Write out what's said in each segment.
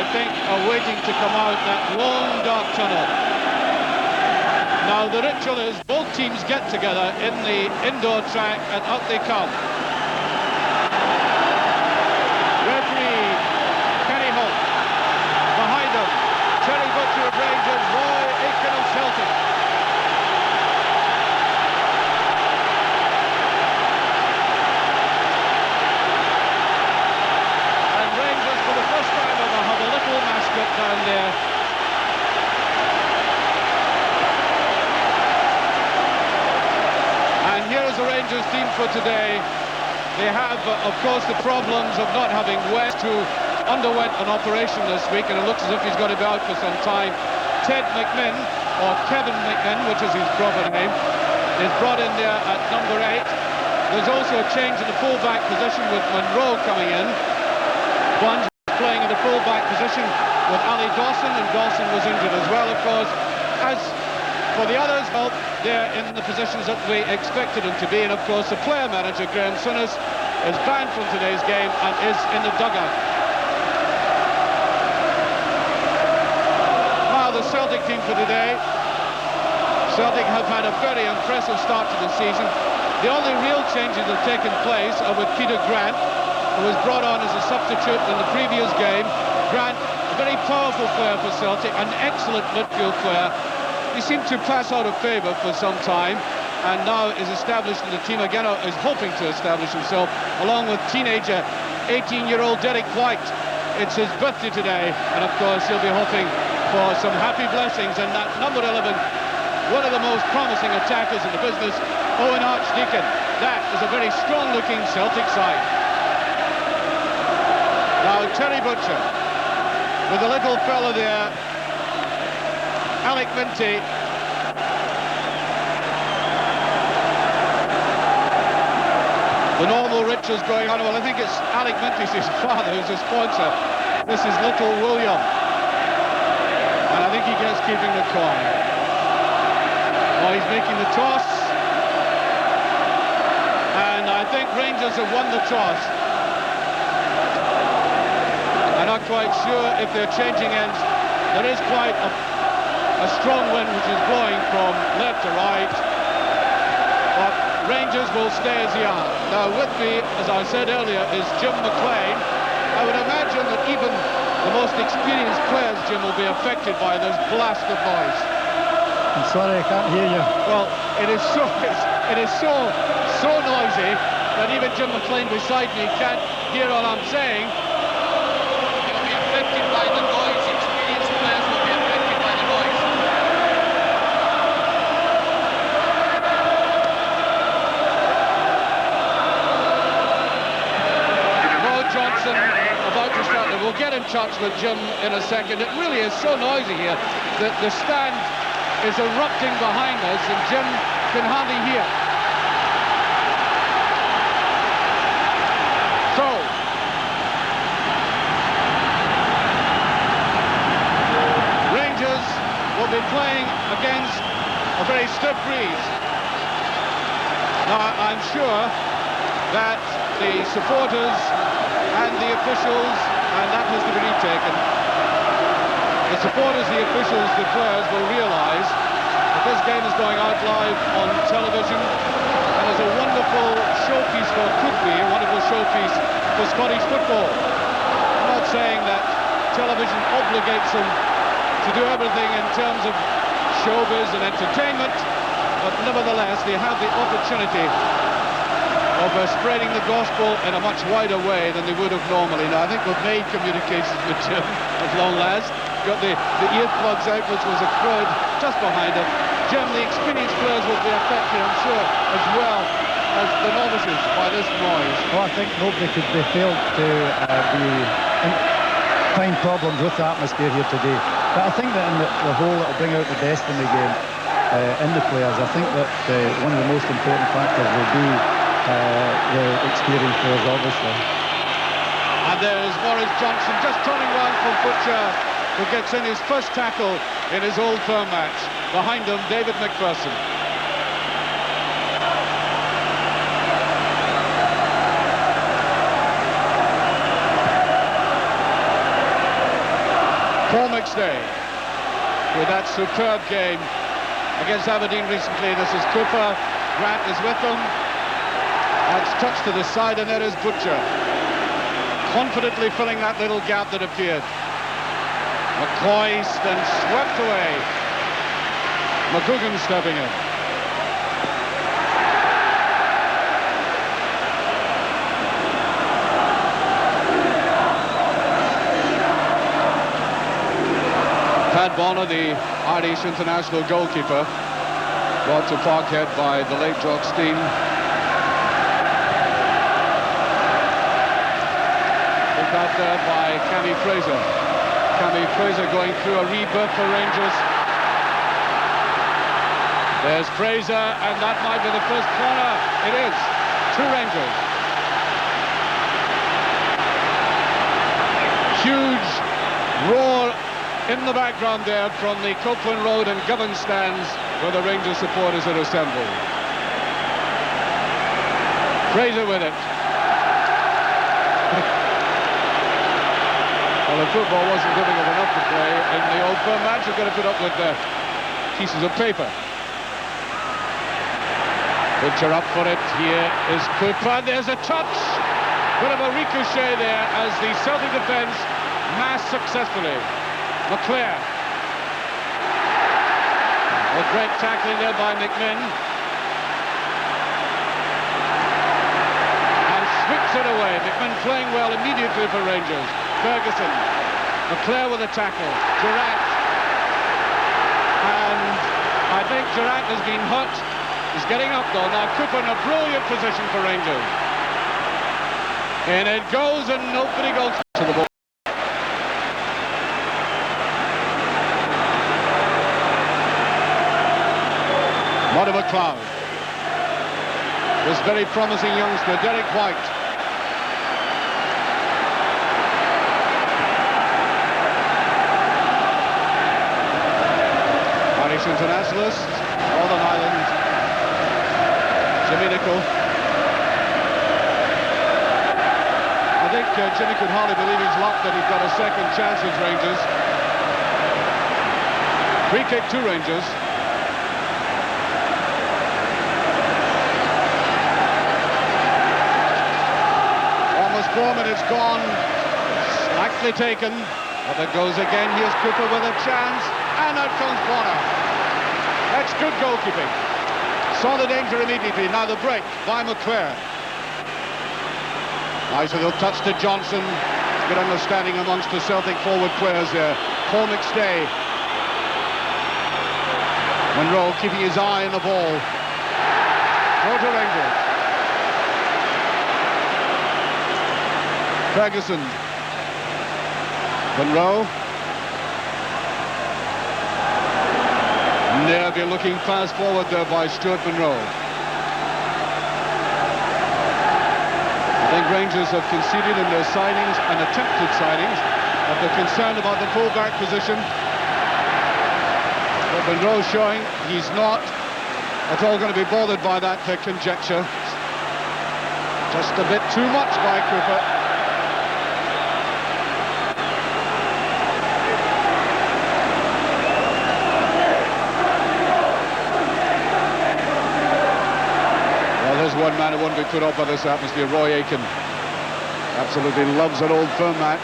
I think, are waiting to come out that long dark tunnel. Now the ritual is both teams get together in the indoor track and out they come. Referee Kenny Holt. Behind them, Terry Butcher of Rangers, Roy Aitken of Celtic. And Rangers for the first time ever have a little mascot down there. And here's the Rangers team for today. They have, of course, the problems of not having West, who underwent an operation this week, and it looks as if he's going to be out for some time. Ted McMinn, or Kevin McMinn, which is his proper name, is brought in there at number 8. There's also a change in the full-back position with Monroe coming in. Bunge playing in the full-back position with Ali Dawson, and Dawson was injured as well, of course. As for the others, well, they're in the positions that we expected them to be, and of course the player manager, Graham Souness, is banned from today's game and is in the dugout. Now the Celtic team for today. Celtic have had a very impressive start to the season. The only real changes that have taken place are with Peter Grant, who was brought on as a substitute in the previous game. Grant, a very powerful player for Celtic, an excellent midfield player. He seemed to pass out of favour for some time, and now is established in the team again, or is hoping to establish himself, along with teenager 18-year-old Derek White. It's his birthday today, and of course he'll be hoping for some happy blessings. And that number 11, one of the most promising attackers in the business, Owen Archdeacon. That is a very strong-looking Celtic side. Now Terry Butcher, with a little fella there, Alec Minty. The normal rituals going on. Well, I think it's Alec Minty's his father who's a sponsor. This is little William. And I think he gets keeping the coin. Oh, he's making the toss. And I think Rangers have won the toss. I'm not quite sure if they're changing ends. There is quite a strong wind which is blowing from left to right, but Rangers will stay as they are. Now with me, as I said earlier, is Jim McLean. I would imagine that even the most experienced players, Jim, will be affected by this blast of noise. I'm sorry, I can't hear you. Well, it is so noisy that even Jim McLean beside me can't hear all I'm saying. He'll be affected by the noise. Experienced players will be affected by the noise. Johnson about to start. We'll get in touch with Jim in a second. It really is so noisy here that the stand is erupting behind us and Jim can hardly hear. So Rangers will be playing against a very stiff breeze. Now I'm sure that the supporters and the officials, and that has to be retaken, the supporters, the officials, the players will realise that this game is going out live on television and is a wonderful showpiece for, could be a wonderful showpiece for Scottish football. I'm not saying that television obligates them to do everything in terms of showbiz and entertainment, but nevertheless they have the opportunity of spreading the gospel in a much wider way than they would have normally. Now, I think we've made communications with Jim at long last. Got the earplugs out, which was a crowd just behind him. Jim, the experienced players will be affected, I'm sure, as well as the novices by this noise. Well, I think nobody could be failed to find problems with the atmosphere here today. But I think that in the whole, it'll bring out the best in the game, in the players. I think that one of the most important factors will be the experienced players, obviously. And there is Maurice Johnson just turning round from Butcher, who gets in his first tackle in his Old Firm match. Behind him, David McPherson. Paul McStay with that superb game against Aberdeen recently. This is Cooper. Grant is with them. That's touched to the side, and there is Butcher, confidently filling that little gap that appeared. McCoist and swept away. McGugan stepping in. Pat Bonner, the Irish international goalkeeper, brought to Parkhead by the late Jock Stein. Looked at there by Cammy Fraser. Cammy Fraser going through a rebirth for Rangers. There's Fraser, and that might be the first corner. It is. 2 Rangers. Huge roar in the background there from the Copeland Road and Govan stands where the Rangers supporters are assembled. Fraser with it. Well, the football wasn't difficult enough to play in the old firm match. You've got to put up with pieces of paper. Butcher up for it. Here is Cooper. There's a touch. Bit of a ricochet there as the Celtic defence massed successfully. McClair. Well, great tackling there by McMinn. And sweeps it away. McMinn playing well immediately for Rangers. Ferguson. McClair with a tackle. Durant. And I think Durant has been hurt. He's getting up though. Now Cooper in a brilliant position for Rangers. And it goes, and nobody goes to the ball. Muddy McLeod. This very promising youngster, Derek White. Irish internationalist, Northern Ireland, Jimmy Nicholl. I think Jimmy could hardly believe his luck that he'd got a second chance with Rangers. Free kick to Rangers. Almost 4 minutes gone. Slackly taken. But it goes again. Here's Cooper with a chance. And out comes Bonner. That's good goalkeeping. Saw the danger immediately. Now the break by McClair. Nice little touch to Johnson. Good understanding amongst the Celtic forward players there. Paul McStay. Monroe keeping his eye on the ball. Go to Rangers. Ferguson. Monroe. Nervy looking fast forward there by Stuart Monroe. I think Rangers have conceded in their signings and attempted signings, but they're concerned about the full-back position. But Monroe showing he's not at all going to be bothered by that conjecture. Just a bit too much by Cooper. There's one man who won't be put off by this atmosphere, Roy Aitken. Absolutely loves an old firm match.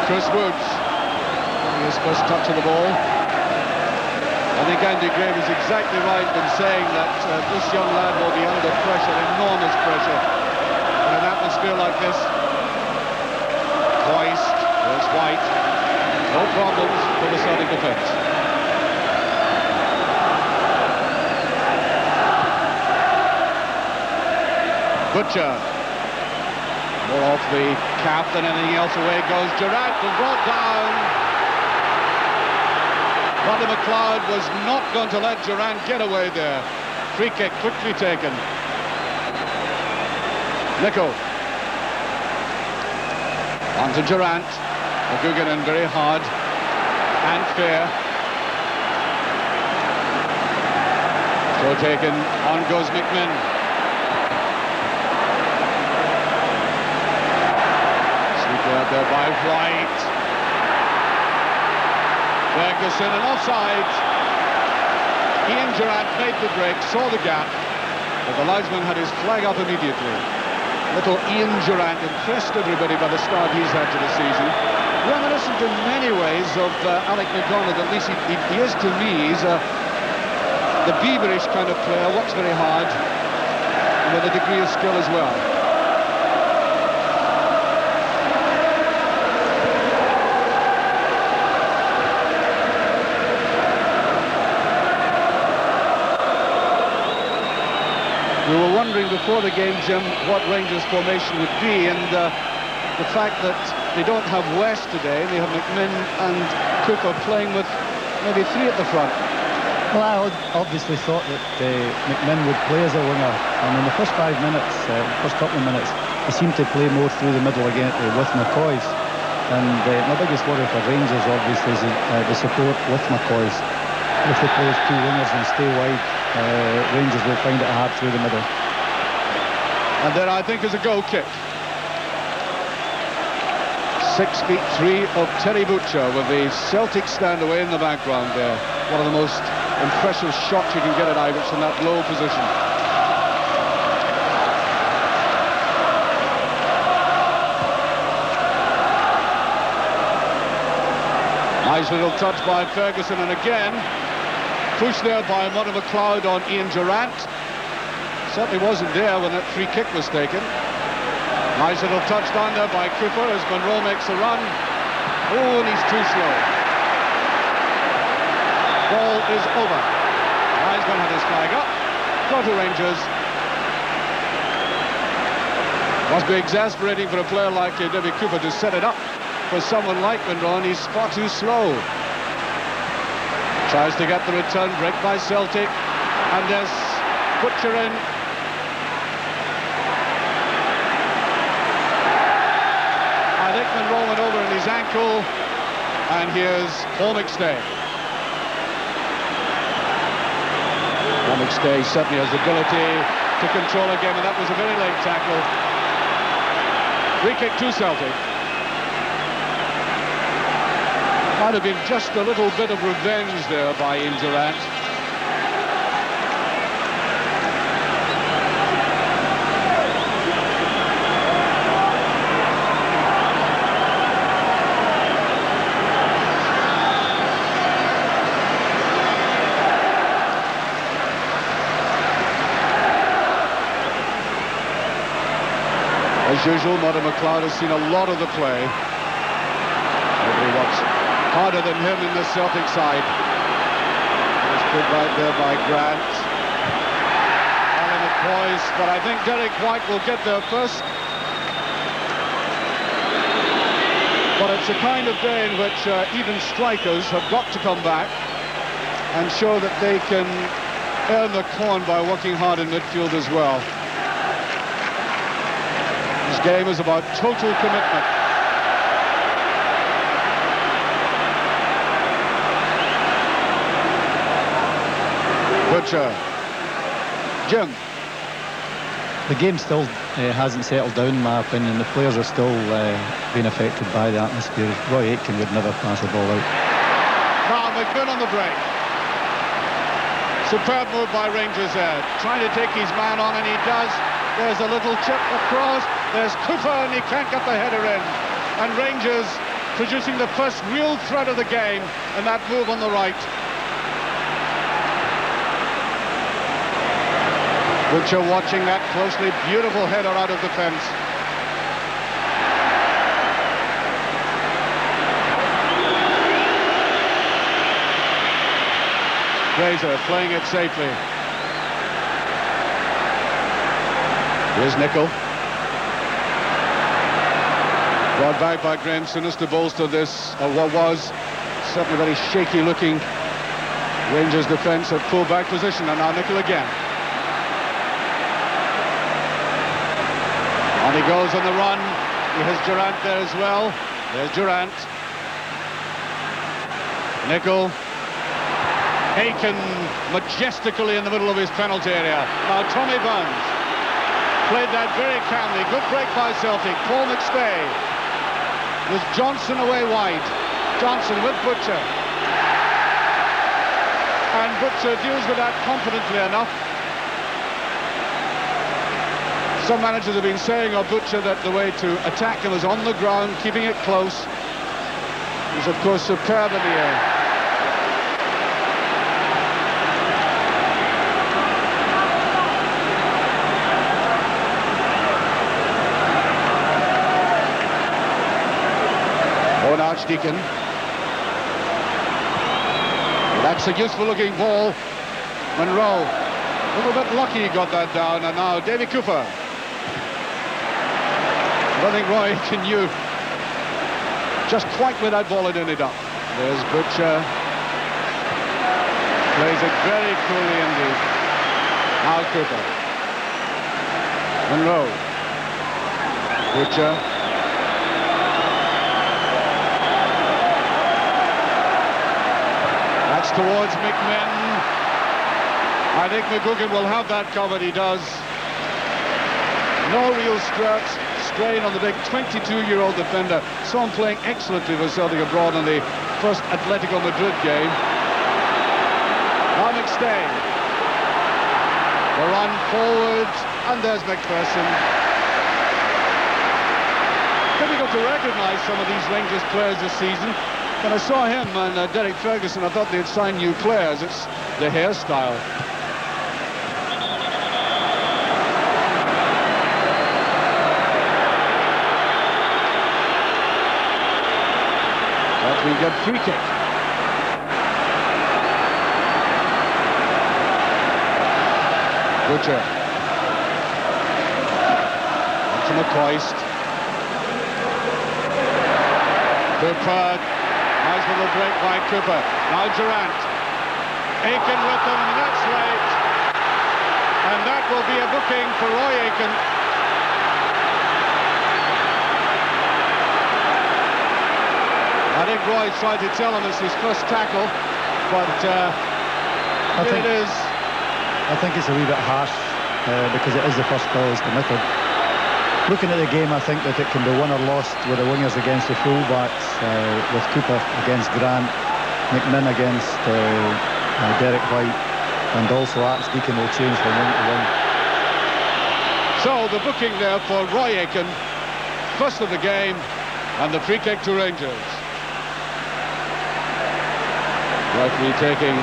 Chris Woods, his first touch of the ball. I think Andy Gray was exactly right in saying that this young lad will be under pressure, enormous pressure. In an atmosphere like this. Hoist, there's White. No problems for the Celtic defence. Butcher. More off the cap than anything else. Away goes Durant, was brought down. Roddy McLeod was not going to let Durant get away there. Free kick quickly taken. Nicholl. On to Durant. McGugan in very hard and fair. Throw taken, on goes McMinn. by White. Ferguson and offside. Ian Durrant made the break, saw the gap, but the linesman had his flag up immediately. Little Ian Durrant impressed everybody by the start he's had to the season. Reminiscent in many ways of Alec McDonald. At least he is to me. He's the Beaverish kind of player, works very hard, and with a degree of skill as well. We were wondering before the game, Jim, what Rangers formation would be, and the fact that they don't have West today, they have McMinn and Cooper playing with maybe three at the front. Well, I obviously thought that McMinn would play as a winger, and in the first 5 minutes, first couple of minutes, he seemed to play more through the middle again with McCoy's. And my biggest worry for Rangers, obviously, is the support with McCoy's. If they play as two wingers and stay wide, Rangers will find it hard through the middle. And there, I think, is a goal kick. 6'3" of Terry Butcher with the Celtic stand away in the background there. One of the most impressive shots you can get at Irish in that low position. Nice little touch by Ferguson, and again pushed there by Murray McLeod on Ian Durrant. Certainly wasn't there when that free kick was taken. Nice little touch down there by Cooper as Monroe makes a run. Oh, and he's too slow. Ball is over. Heisman had his flag up. Go to Rangers. Must be exasperating for a player like David Cooper to set it up for someone like Monroe, and he's far too slow. Tries to get the return, break by Celtic, and there's Butcher in. I think Monroe went over in his ankle, and here's Paul McStay. Paul McStay certainly has the ability to control a game, and that was a very late tackle. Free kick to Celtic. Might have been just a little bit of revenge there by Ian Durrant. As usual, Murray McLeod has seen a lot of the play. Nobody wants harder than him in the Celtic side. It's put right there by Grant. Alan McCoy, but I think Derek White will get there first. But it's a kind of day in which even strikers have got to come back and show that they can earn the corn by working hard in midfield as well. This game is about total commitment. Butcher. Jim. The game still hasn't settled down, in my opinion. The players are still being affected by the atmosphere. Roy Aitken would never pass the ball out. Now McMinn on the break. Superb move by Rangers there. Trying to take his man on, and he does. There's a little chip across. There's Cooper, and he can't get the header in. And Rangers producing the first real threat of the game in that move on the right. Butcher watching that closely. Beautiful header out of defence. Fraser playing it safely. Here's Nicol. Brought back by Graham Souness to bolster this, what was certainly very shaky looking Rangers defence at full back position. And now Nicol again. On he goes on the run. He has Durrant there as well. There's Durrant. Nicol. Aitken majestically in the middle of his penalty area. Now Tommy Burns played that very calmly. Good break by Celtic. Paul McStay. with Johnson away wide. Johnson with Butcher. And Butcher deals with that confidently enough. Some managers have been saying of Butcher that the way to attack him is on the ground, keeping it close. He's, of course, superb in the air. Owen Archdeacon. That's a useful-looking ball. Monroe, a little bit lucky he got that down, and now Davy Cooper. I think Roy knew just quite where that ball had ended up. There's Butcher. Plays it very coolly indeed. Now Cooper. Monroe. Butcher. That's towards McMinn. I think McGugan will have that covered. He does. No real strain on the big 22-year-old defender. Saw him playing excellently for Celtic abroad in the first Atletico Madrid game. Now McStay. The run forward, and there's McPherson. Difficult to recognise some of these Rangers players this season. When I saw him and Derek Ferguson, I thought they'd signed new players. It's the hairstyle. We get free kick. Butcher. To McCoist. Cooper. Nice little break by Cooper. Now Durant. Aiken with them, and that's right. And that will be a booking for Roy Aiken. I think Roy tried to tell him it's his first tackle, but I think it's a wee bit harsh because it is the first foul he's committed. Looking at the game, I think that it can be won or lost with the wingers against the fullbacks, with Cooper against Grant, McMinn against Derek White, and also Archdeacon will change from wing to wing. So the booking there for Roy Aiken, first of the game, and the free kick to Rangers. Referee taking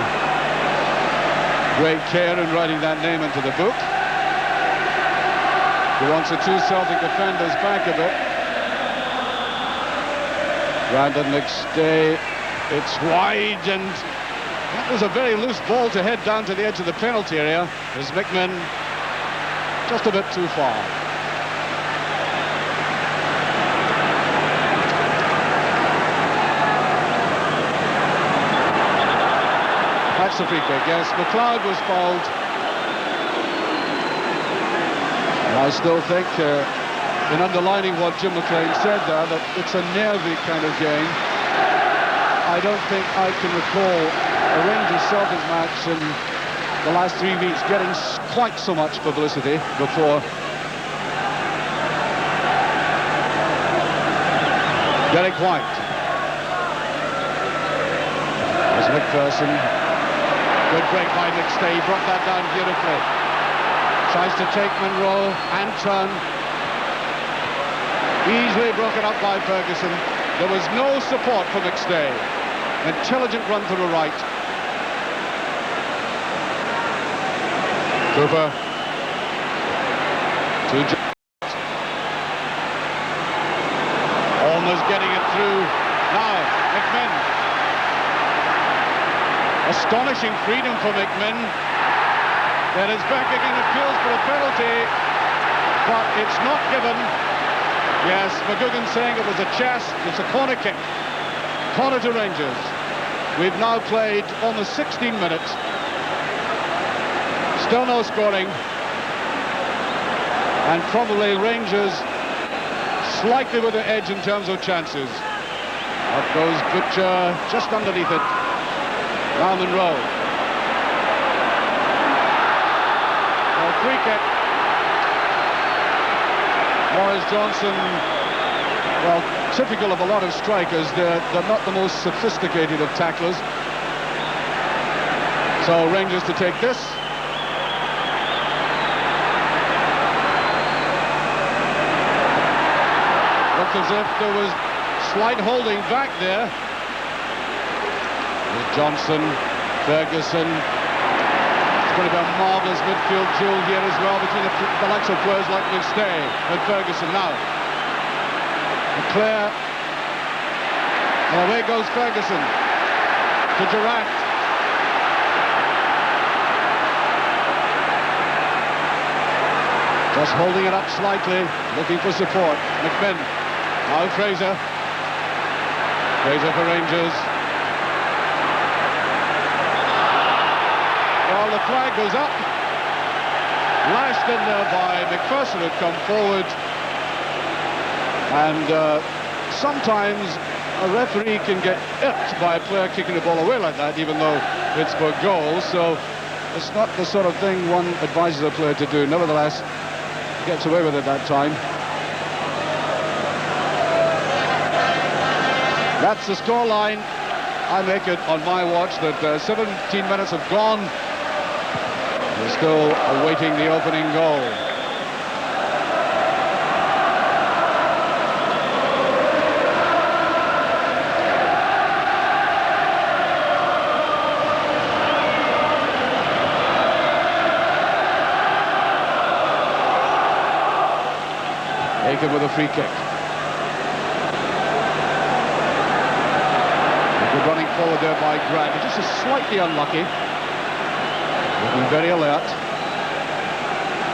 great care in writing that name into the book. He wants the two Celtic defenders back a bit. Brandon McStay, it's wide, and that was a very loose ball to head down to the edge of the penalty area. There's McMinn, just a bit too far. That's the free kick, yes. McLeod was fouled. And I still think, in underlining what Jim McLean said there, that it's a nervy kind of game. I don't think I can recall a Rangers-Celtic match in the last 3 weeks getting quite so much publicity before. Derek White. There's McPherson. Good break by McStay, brought that down beautifully. Tries to take Monroe and turn. Easily broken up by Ferguson. There was no support for McStay. Intelligent run to the right. Cooper. To almost getting it through. Now, McMinn. Astonishing freedom for McMinn. Then it's back again, appeals for a penalty, but it's not given. Yes, McGugan saying it was a chest. It's a corner kick. Corner to Rangers. We've now played almost 16 minutes. Still no scoring. And probably Rangers slightly with the edge in terms of chances. Up goes Butcher, just underneath it. Now Monroe. Free kick. Morris Johnson Well, typical of a lot of strikers, they're not the most sophisticated of tacklers. So Rangers to take this. Looked as if there was slight holding back there. There's Johnson, Ferguson. It's going to be a marvellous midfield duel here as well between the likes of players like McStay and Ferguson now. Clear. And away goes Ferguson to Durant. Just holding it up slightly, looking for support. McMinn. Now Fraser. Fraser for Rangers. Well, the flag goes up. Lashed in there by McPherson, who'd come forward. And sometimes a referee can get irked by a player kicking the ball away like that, even though it's for goal. So it's not the sort of thing one advises a player to do. Nevertheless, he gets away with it that time. That's the scoreline. I make it on my watch that 17 minutes have gone. We're still awaiting the opening goal. Aiken with a free kick. Good running forward there by Grant. Just slightly unlucky. Looking very alert.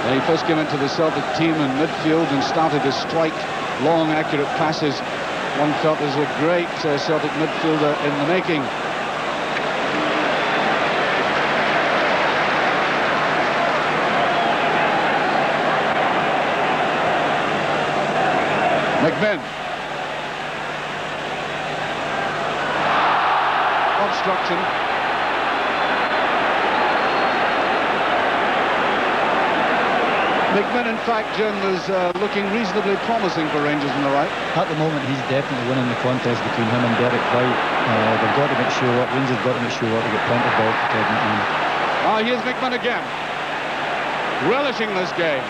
When he first came into the Celtic team in midfield and started to strike long, accurate passes, one felt there's a great Celtic midfielder in the making. McMinn. Obstruction. McMinn, in fact, Jim, is looking reasonably promising for Rangers on the right. At the moment, he's definitely winning the contest between him and Derek White. They've got to make sure what Rangers got to make sure what to get plenty of ball to Ted McMinn. Ah, here's McMinn again, relishing this game.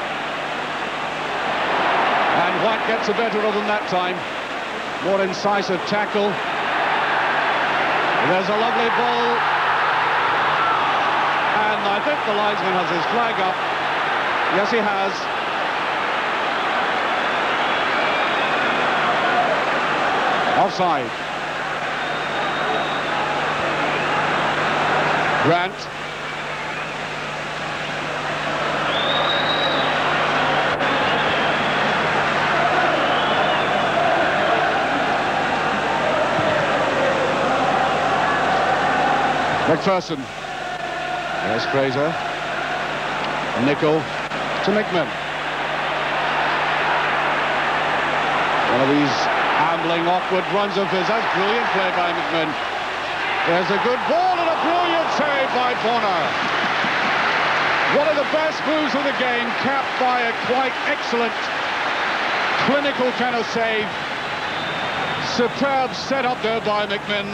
And White gets a better of them that time. More incisive tackle. There's a lovely ball. And I think the linesman has his flag up. Yes, he has. Offside. Grant. McPherson. There's Fraser. Nicol to McMinn. One of these ambling, awkward runs of his. That's brilliant play by McMinn. There's a good ball and a brilliant save by Bonner. One of the best moves of the game, capped by a quite excellent, clinical kind of save. Superb setup there by McMinn.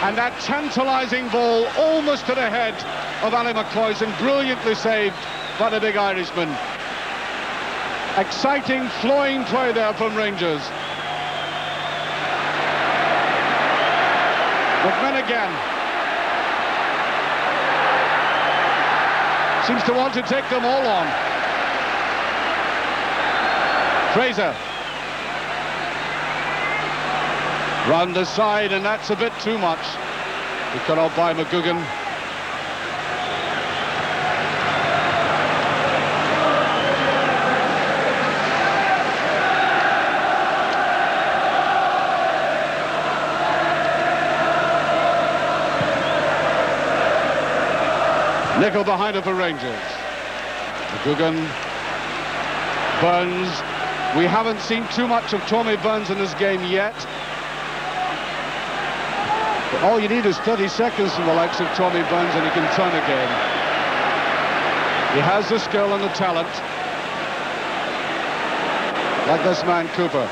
And that tantalising ball almost to the head of Ali McCloyson, brilliantly saved by the big Irishman. Exciting, flowing play there from Rangers. McMinn again. Seems to want to take them all on. Fraser. Round the side, and that's a bit too much. He cut off by McGugan. Nicol behind it for Rangers. McGugan. Burns. We haven't seen too much of Tommy Burns in this game yet. But all you need is 30 seconds from the likes of Tommy Burns and he can turn a game. He has the skill and the talent. Like this man, Cooper.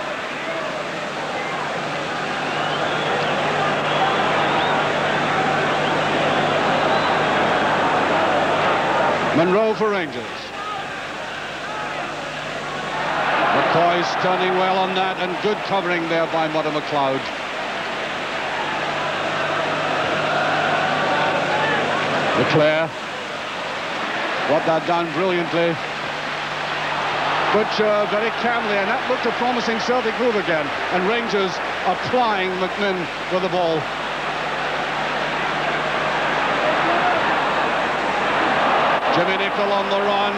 Monroe for Rangers. McCoy turning well on that, and good covering there by Mother McLeod. Leclerc got that done brilliantly. Butcher very calmly, and that looked a promising Celtic move again. And Rangers are plying McMinn with the ball. Jimmy Nicholl on the run.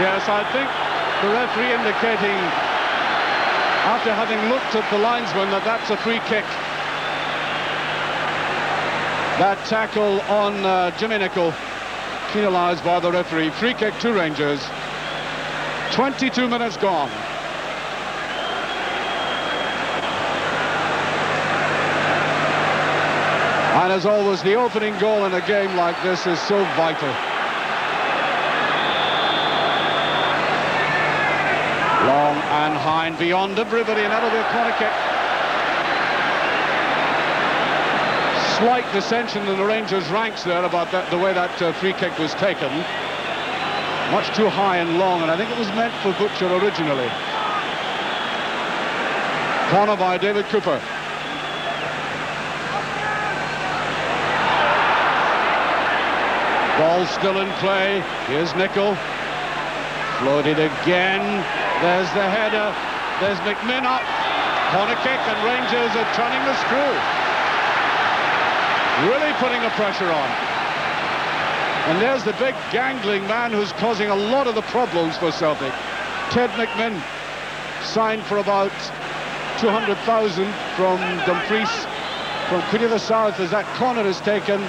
Yes, I think the referee indicating, after having looked at the linesman, that that's a free kick. That tackle on Jimmy Nicholl penalised by the referee. Free kick to Rangers. 22 minutes gone. And as always, the opening goal in a game like this is so vital. Long and high and beyond everybody, and that'll be a corner kick. Slight dissension in the Rangers' ranks there about the way that free kick was taken. Much too high and long, and I think it was meant for Butcher originally. Corner by David Cooper. Ball still in play. Here's Nicholl. Floated again. There's the header. There's McMinn up. Corner kick, and Rangers are turning the screw. Really putting the pressure on. And there's the big gangling man who's causing a lot of the problems for Celtic. Ted McMinn, signed for about 200,000 from Dumfries, from Queen of the South, as that corner is taken.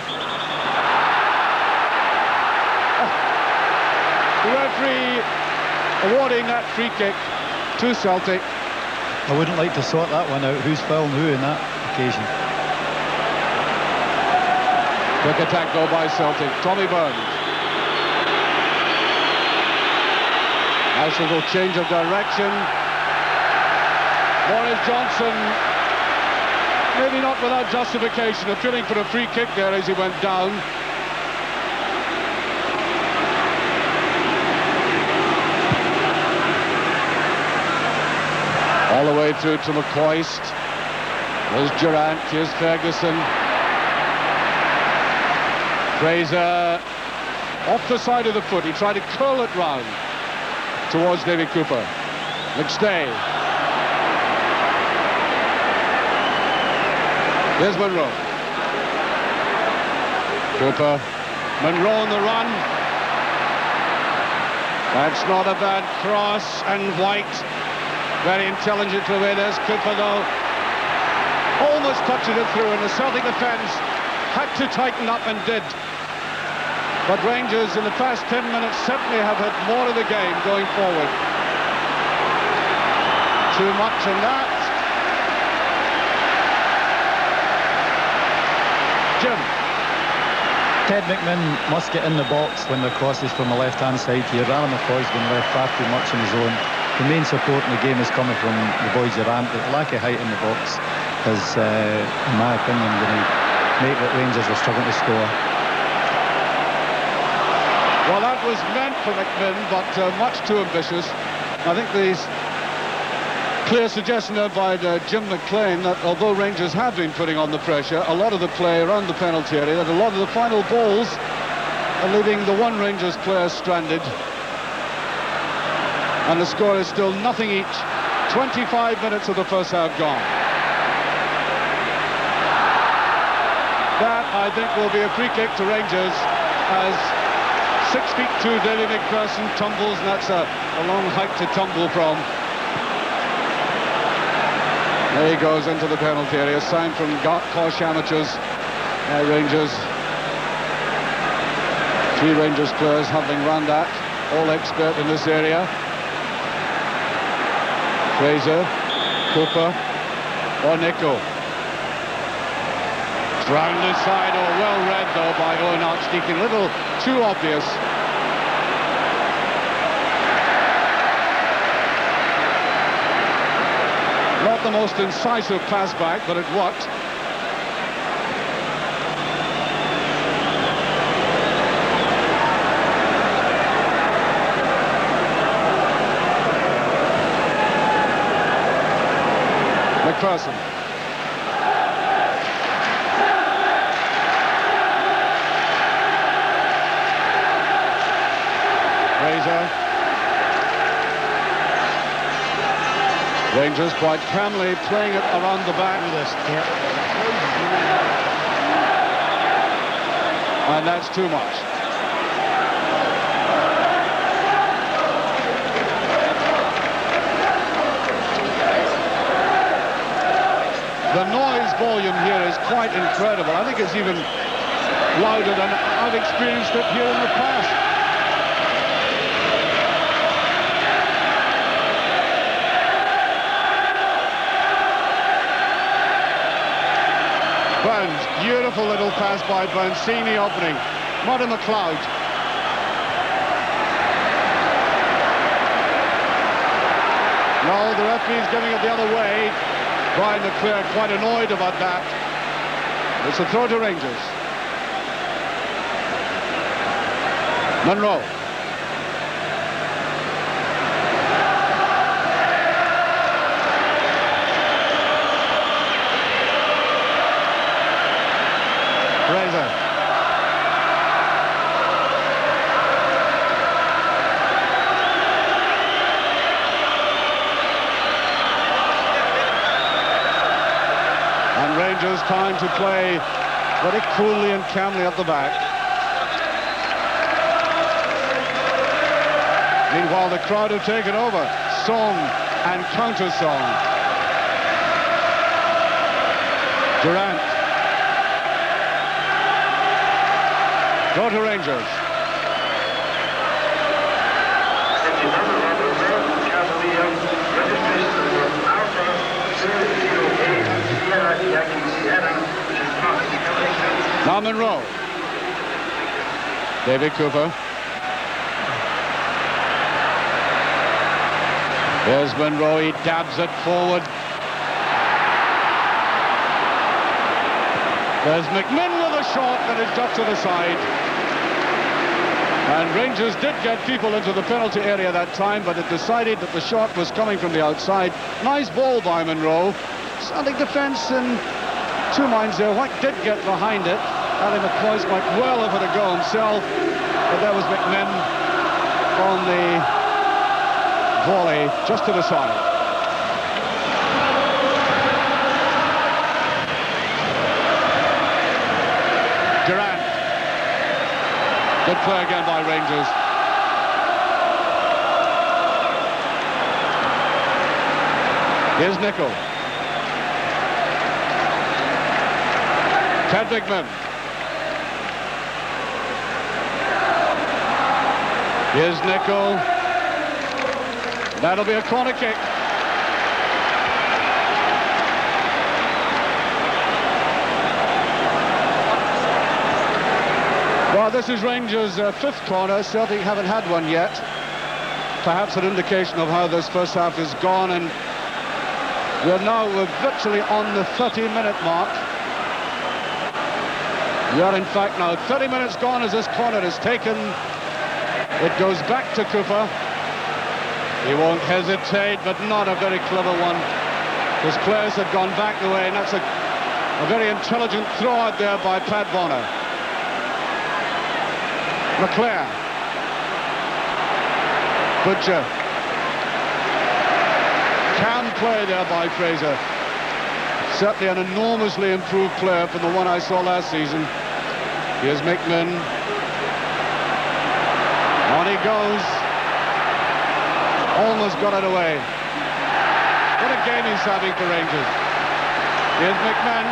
The referee awarding that free kick to Celtic. I wouldn't like to sort that one out. Who's fouling who in that occasion? Quick attack though by Celtic. Tommy Burns. Nice little change of direction. Boris Johnson, maybe not without justification, appealing for a free kick there as he went down. All the way through to McCoist. There's Durant, here's Ferguson. Fraser off the side of the foot. He tried to curl it round towards David Cooper. McStay. Here's Monroe. Cooper. Monroe on the run. That's not a bad cross. And White very intelligent away. There's Cooper though. Almost touching it through, and the Celtic defence had to tighten up and did. But Rangers in the past 10 minutes certainly have had more of the game going forward. Too much in that. Jim. Ted McMinn must get in the box when the crosses from the left-hand side here. Alan McCoy's been left far too much on his own. The main support in the game is coming from the boys around. The lack of height in the box is, in my opinion, going to make that Rangers are struggling to score. Well, that was meant for McMinn, but much too ambitious. I think the clear suggestion there by Jim McLean that although Rangers have been putting on the pressure, a lot of the play around the penalty area, that a lot of the final balls are leaving the one Rangers player stranded. And the score is still nothing each. 25 minutes of the first half gone. That, I think, will be a free kick to Rangers as 6'2" Davy McPherson tumbles, and that's a long height to tumble from. There he goes into the penalty area. Sign from Kosh Amateurs, Rangers. 3 Rangers players having run that, all expert in this area. Fraser, Cooper, or Nicholl. Round the side, oh, well read though by Owen Archdeacon, a little too obvious. Not the most incisive pass back, but it worked. person. Fraser. Rangers quite calmly playing it around the back. And that's too much. The noise volume here is quite incredible. I think it's even louder than I've experienced it here in the past. Burns, beautiful little pass by Burns, seeing the opening. Martin McLeod. No, the referee's giving it the other way. Brian McClure quite annoyed about that. It's a throw to Rangers. Munro. Fraser. And Rangers time to play very coolly and calmly at the back. Meanwhile, the crowd have taken over. Song and counter-song. Durant. Go to Rangers. Now Monroe. David Cooper. There's Monroe, he dabs it forward. There's McMinn with a shot that is just to the side. And Rangers did get people into the penalty area that time, but it decided that the shot was coming from the outside. Nice ball by Monroe. Celtic defence in two minds there. White did get behind it. Ali McCoy might well have had a go himself, but there was McMinn on the volley just to the side. Durant. Good play again by Rangers. Here's Nicol. Ted Bigman. Here's Nicol. That'll be a corner kick. Well, this is Rangers' fifth corner. Celtic haven't had one yet. Perhaps an indication of how this first half has gone, and we're now virtually on the 30-minute mark. We are in fact now 30 minutes gone as this corner is taken. It goes back to Cooper. He won't hesitate, but not a very clever one. His players had gone back the way, and that's a very intelligent throw out there by Pat Bonner. McClare. Butcher. Can play there by Fraser. Certainly an enormously improved player from the one I saw last season. Here's McMinn. On he goes. Almost got it away. What a game he's having for Rangers. Here's McMinn.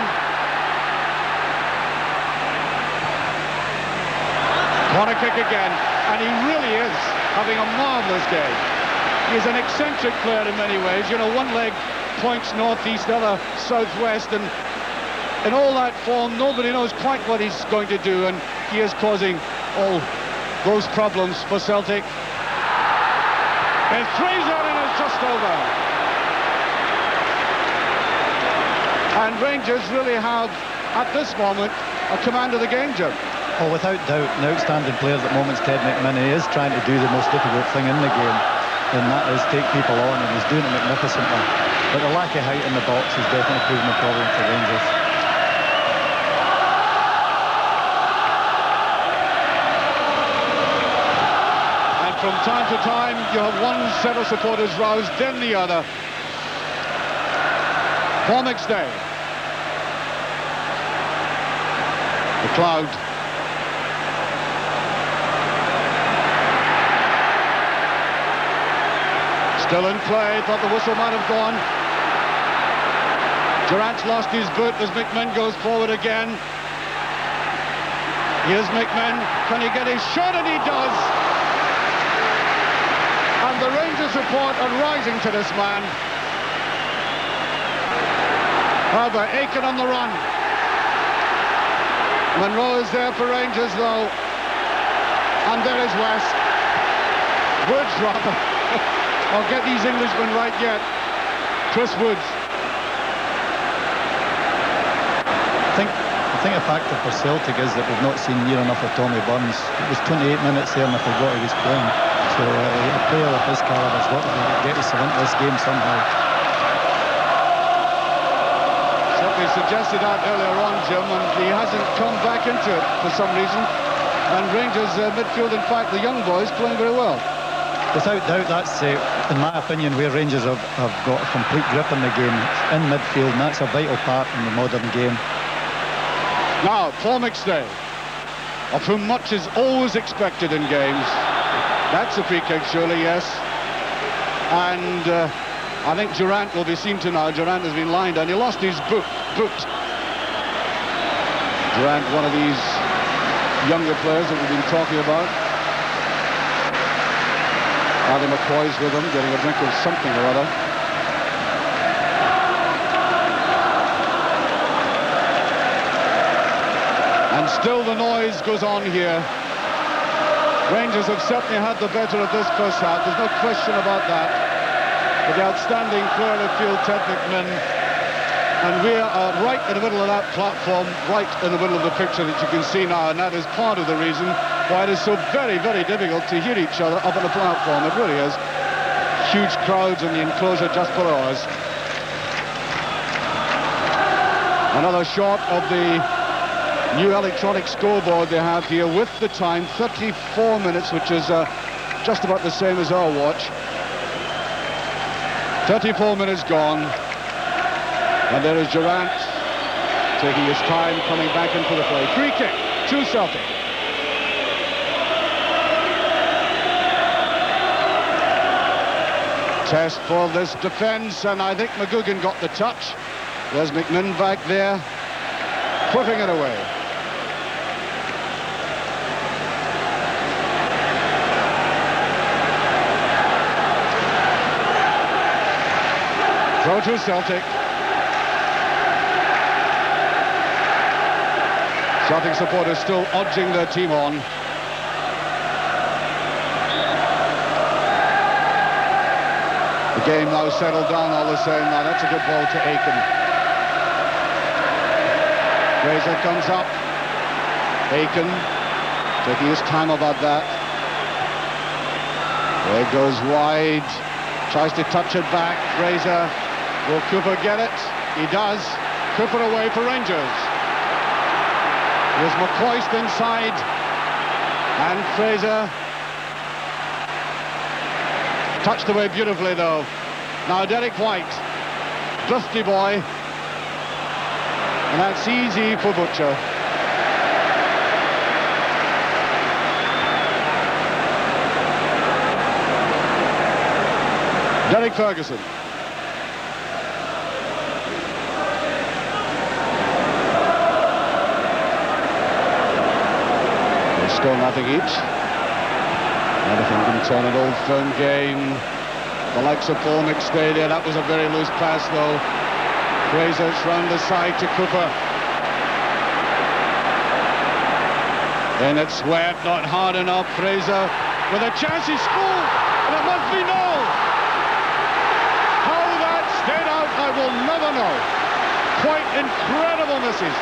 Corner kick again, and he really is having a marvellous game. He's an eccentric player in many ways. You know, one leg points northeast, the other southwest, and in all that form, nobody knows quite what he's going to do, and he is causing all those problems for Celtic. There's Fraser, and it's just over. And Rangers really have, at this moment, a command of the game, Jim. Well, without doubt, an outstanding player at the moment, Ted McMinn. He is trying to do the most difficult thing in the game, and that is take people on, and he's doing it magnificently. But the lack of height in the box has definitely proven a problem for Rangers. And from time to time, you have one set of supporters roused, then the other. Paul McStay. The cloud. Still in play, thought the whistle might have gone. Durant's lost his boot as McMinn goes forward again. Here's McMinn, can he get his shot? And he does. And the Rangers support are rising to this man. However, Aiken on the run. Monroe is there for Rangers though. And there is West. Woods rather. I'll get these Englishmen right yet. Chris Woods. I think a factor for Celtic is that we've not seen near enough of Tommy Burns. It was 28 minutes there and I forgot he was playing. So a player of his calibre has got to get himself into this game somehow. Certainly suggested that earlier on, Jim, and he hasn't come back into it for some reason. And Rangers midfield, in fact, the young boys playing very well. Without doubt, that's, in my opinion, where Rangers have got a complete grip in the game, in midfield, and that's a vital part in the modern game. Now, Paul McStay, of whom much is always expected in games. That's a free kick, surely, yes. And I think Durant will be seen to now. Durant has been lined, and he lost his boot. Durant, one of these younger players that we've been talking about. Adi McCoy's with him, getting a drink of something or other. And still the noise goes on here. Rangers have certainly had the better of this first half, there's no question about that. But the outstanding player of the field, Ted McMinn. And we are right in the middle of that platform, right in the middle of the picture that you can see now, and that is part of the reason why it is so very, very difficult to hear each other up on the platform. It really is. Huge crowds in the enclosure just below us. Another shot of the new electronic scoreboard they have here with the time, 34 minutes, which is just about the same as our watch. 34 minutes gone. And there is Durant taking his time, coming back into the play. Free kick to Celtic. Test for this defence, and I think McGugan got the touch. There's McMinn back there, putting it away. Throw to Celtic. Celtic supporters still urging their team on. The game now settled down all the same. Now that's a good ball to Aiken. Fraser comes up. Aiken taking his time about that. There goes wide. Tries to touch it back. Fraser. Will Cooper get it? He does. Cooper away for Rangers. Here's McCoist inside, and Fraser touched away beautifully though. Now Derek White, dusty boy, and that's easy for Butcher. Derek Ferguson. Still nothing each. Anything can turn an old firm game. The likes of Paul McStay there. That was a very loose pass though. Fraser's round the side to Cooper. Then it's swept, not hard enough. Fraser with a chance, he scored, and it must be no. How that stayed out, I will never know. Quite incredible misses.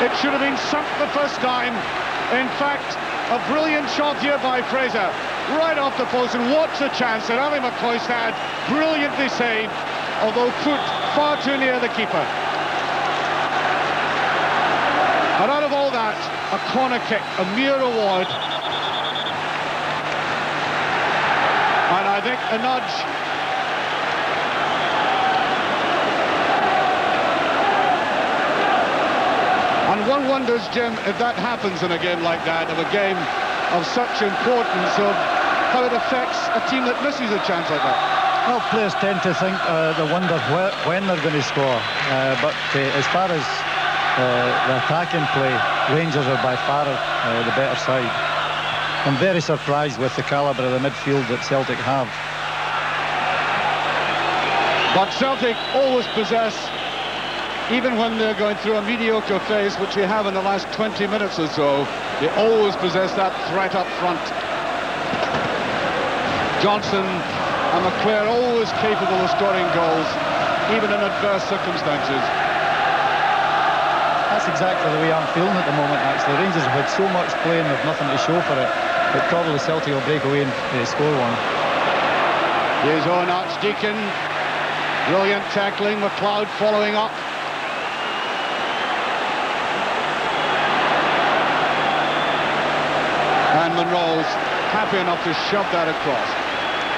It should have been sunk the first time. In fact, a brilliant shot here by Fraser, right off the post, and what's a chance that Ali McCoist had, brilliantly saved. although put far too near the keeper. And out of all that, a corner kick, a mere award. And I think a nudge. And one wonders, Jim, if that happens in a game like that, of a game of such importance, of how it affects a team that misses a chance like that. Well, players tend to think they wonder when they're going to score. But as far as the attacking play, Rangers are by far the better side. I'm very surprised with the calibre of the midfield that Celtic have. But Celtic always possess, even when they're going through a mediocre phase, which they have in the last 20 minutes or so, they always possess that threat up front. Johnson and McClare always capable of scoring goals, even in adverse circumstances. That's exactly the way I'm feeling at the moment, actually. Rangers have had so much play and they've nothing to show for it. But probably Celtic will break away and score one. Here's Owen Archdeacon. Brilliant tackling. McLeod following up. And Monroe's happy enough to shove that across.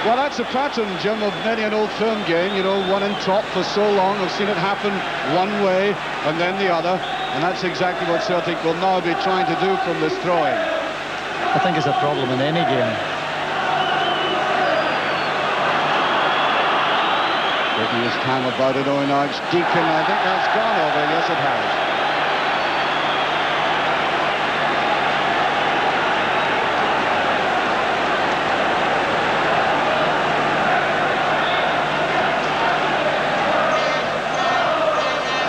Well, that's a pattern, Jim, of many an old firm game. You know, one in top for so long. I've seen it happen one way and then the other. And that's exactly what Celtic will now be trying to do from this throwing. I think it's a problem in any game. Taking his time about it, Owen Archdeacon. I think that's gone over. Yes, it has.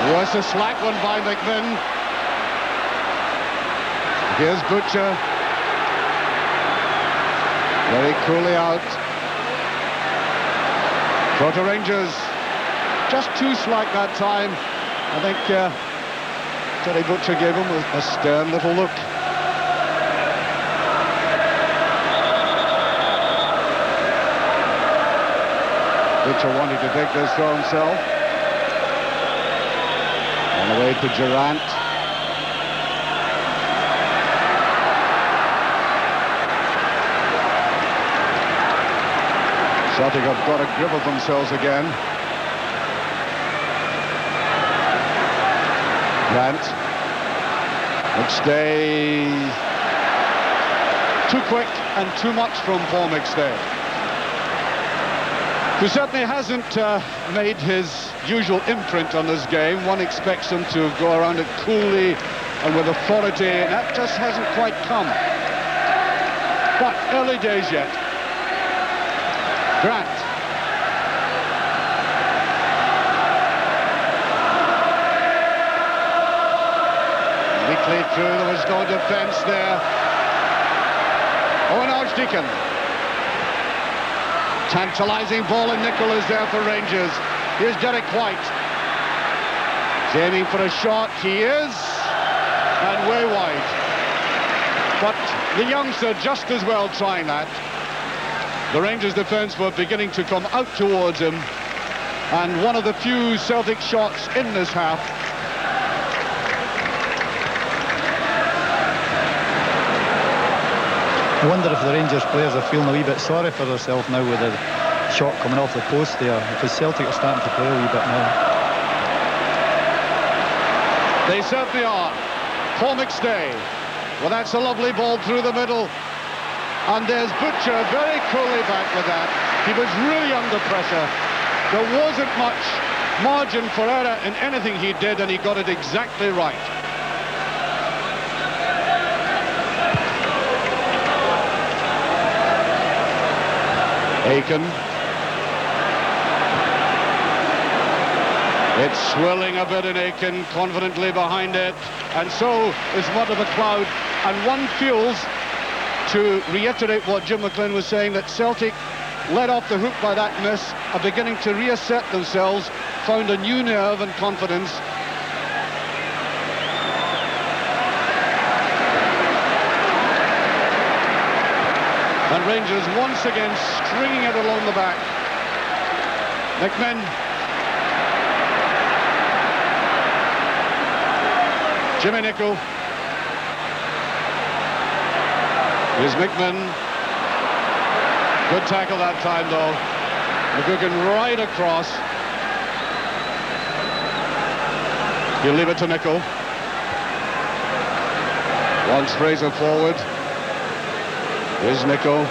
Was a slack one by McMinn. Here's Butcher. Very coolly out. Proto Rangers just too slack that time. I think Terry Butcher gave him a stern little look. Butcher wanted to take this throw himself. On the way to Durant. Celtic have got a grip of themselves again. Grant. McStay. Too quick and too much from Paul McStay, who certainly hasn't made his usual imprint on this game. One expects him to go around it coolly and with authority, and that just hasn't quite come. But early days yet. Grant. Weakly through, there was no defence there. Owen Archdeacon. Tantalising ball, and Nicol is there for Rangers. Here's Derek White. He's aiming for a shot. He is. And way wide. But the youngster just as well trying that. The Rangers defence were beginning to come out towards him. And one of the few Celtic shots in this half. I wonder if the Rangers players are feeling a wee bit sorry for themselves now with the shot coming off the post there, because Celtic are starting to play a wee bit now. They certainly are. Paul McStay. Well, that's a lovely ball through the middle. And there's Butcher very coolly back with that. He was really under pressure. There wasn't much margin for error in anything he did, and he got it exactly right. Aiken. It's swirling a bit in Aiken, confidently behind it, and so is Mother McLeod. And one feels, to reiterate what Jim McLean was saying, that Celtic, let off the hook by that miss, are beginning to reassert themselves, found a new nerve and confidence. And Rangers once again stringing it along the back. McMinn Jimmy Nicholl. Here's McMinn. Good tackle that time, though. McGugan right across. He'll leave it to Nicholl. Wants Fraser forward. Here's Nicholl.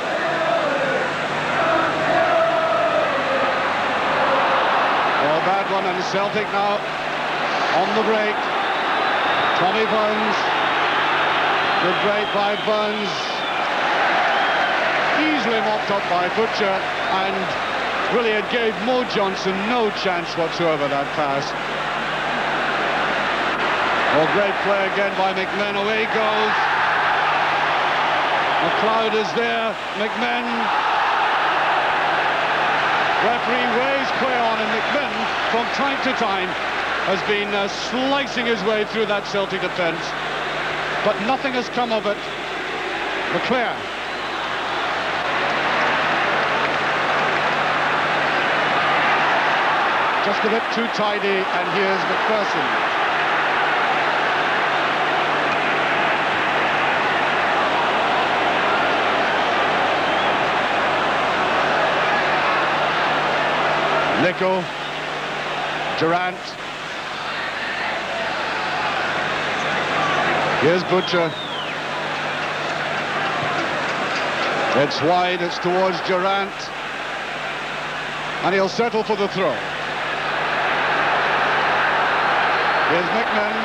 Oh, bad one, and Celtic now on the break. Tommy Burns. Good break by Burns. Easily mopped up by Butcher, and really it gave Mo Johnson no chance whatsoever, that pass. Oh, great play again by McMinn. Away he goes. McLeod is there. McMinn. Referee weighs play on, and McMinn, from time to time, has been slicing his way through that Celtic defence. But nothing has come of it. McClare. Just a bit too tidy, and here's McPherson. Nicholl, Durant. Here's Butcher. It's wide, it's towards Durant. And he'll settle for the throw. Here's McMinn.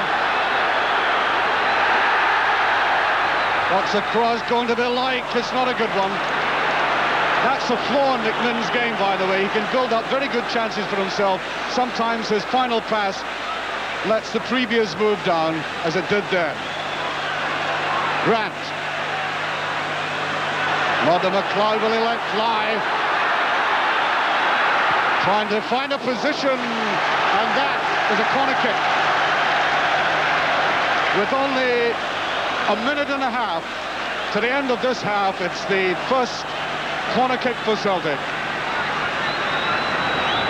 What's the cross going to be like? It's not a good one. That's the flaw in McMinn's game, by the way. He can build up very good chances for himself. Sometimes his final pass lets the previous move down, as it did there. Grant. Not to McLeod, will he let fly? Trying to find a position, and that is a corner kick. With only a minute and a half to the end of this half, it's the first corner kick for Celtic.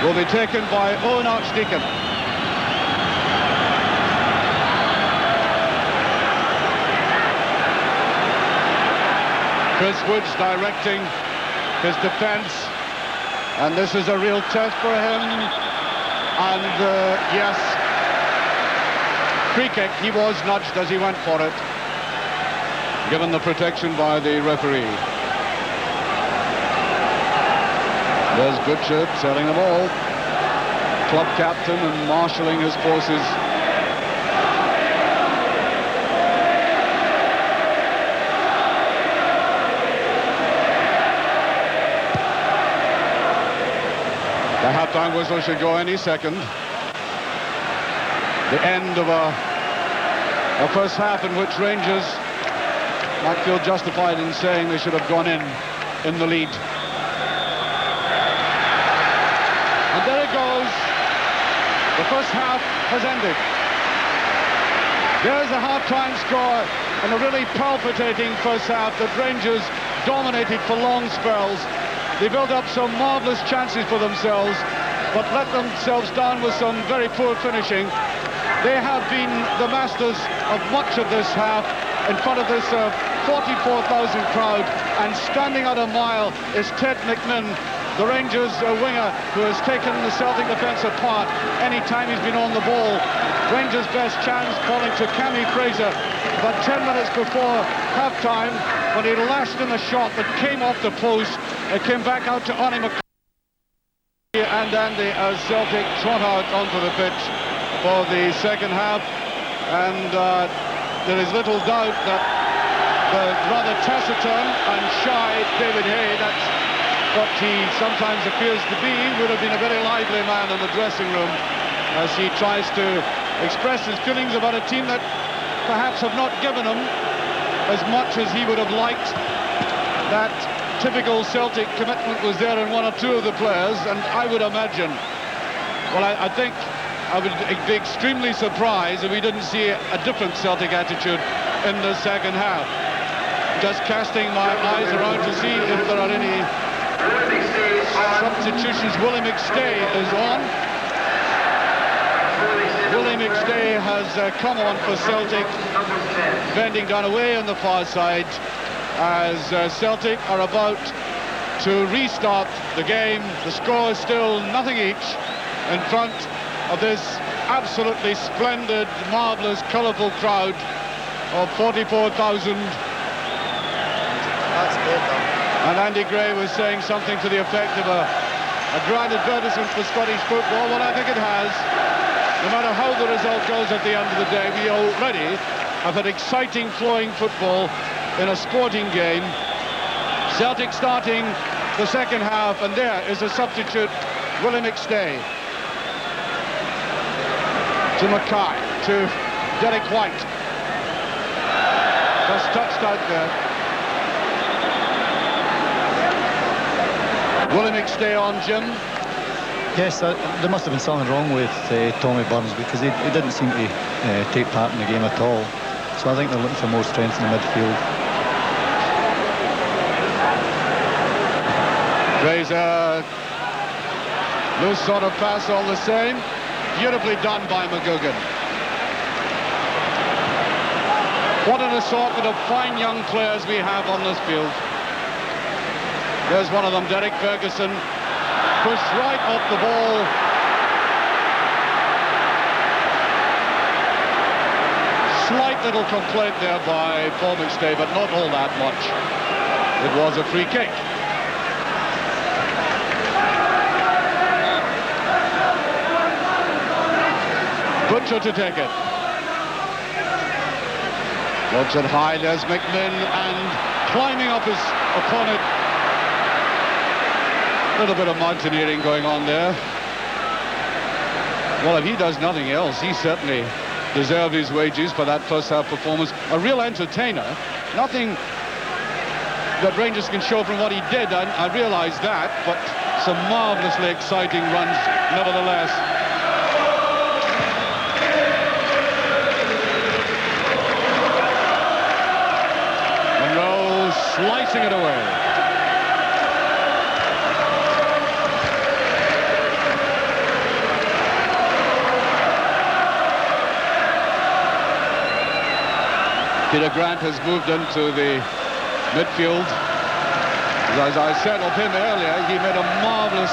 Will be taken by Owen Archdeacon. Chris Woods directing his defence, and this is a real test for him. And yes, free kick. He was nudged as he went for it, given the protection by the referee. There's Butcher telling them all. Club captain and marshalling his forces. The half-time whistle should go any second. The end of a first half in which Rangers might feel justified in saying they should have gone in the lead. And there it goes. The first half has ended. There's a half-time score and a really palpitating first half that Rangers dominated for long spells. They built up some marvellous chances for themselves, but let themselves down with some very poor finishing. They have been the masters of much of this half in front of this 44,000 crowd, and standing out a mile is Ted McMinn, the Rangers winger who has taken the Celtic defence apart any time he's been on the ball. Rangers' best chance falling to Cammy Fraser about 10 minutes before half-time, when he lashed in a shot that came off the post. It came back out to Arnie McCarthy and Andy as Celtic trot out onto the pitch for the second half. And there is little doubt that the rather taciturn and shy David Hay, that's what he sometimes appears to be, would have been a very lively man in the dressing room as he tries to express his feelings about a team that perhaps have not given him as much as he would have liked. That typical Celtic commitment was there in one or two of the players, and I would imagine, well, I think I would be extremely surprised if we didn't see a different Celtic attitude in the second half. Just casting my eyes around to see if there are any substitutions. Willie McStay is on. Willie McStay has come on for Celtic, bending down away on the far side as Celtic are about to restart the game. The score is still nothing each in front of this absolutely splendid, marvellous, colourful crowd of 44,000. That's good, though. And Andy Gray was saying something to the effect of a grand advertisement for Scottish football. Well, I think it has. No matter how the result goes at the end of the day, we already have had exciting, flowing football in a sporting game. Celtic starting the second half, and there is a substitute, Willie McStay. To Mackay, to Derek White. Just touched out there. Willie McStay on, Jim. Yes, there must have been something wrong with Tommy Burns, because he didn't seem to take part in the game at all. So I think they're looking for more strength in the midfield. Fraser, loose sort of pass all the same. Beautifully done by McGugan. What an assortment of fine young players we have on this field. There's one of them, Derek Ferguson, pushed right off the ball. Slight little complaint there by Paul McStay, but not all that much. It was a free kick. Butcher to take it. Looks it high, there's McMinn, and climbing up his opponent. A little bit of mountaineering going on there. Well, if he does nothing else, he certainly deserved his wages for that first half performance. A real entertainer. Nothing that Rangers can show from what he did, I realise that, but some marvellously exciting runs nevertheless. Slicing it away. Peter Grant has moved into the midfield. As I said of him earlier, he made a marvellous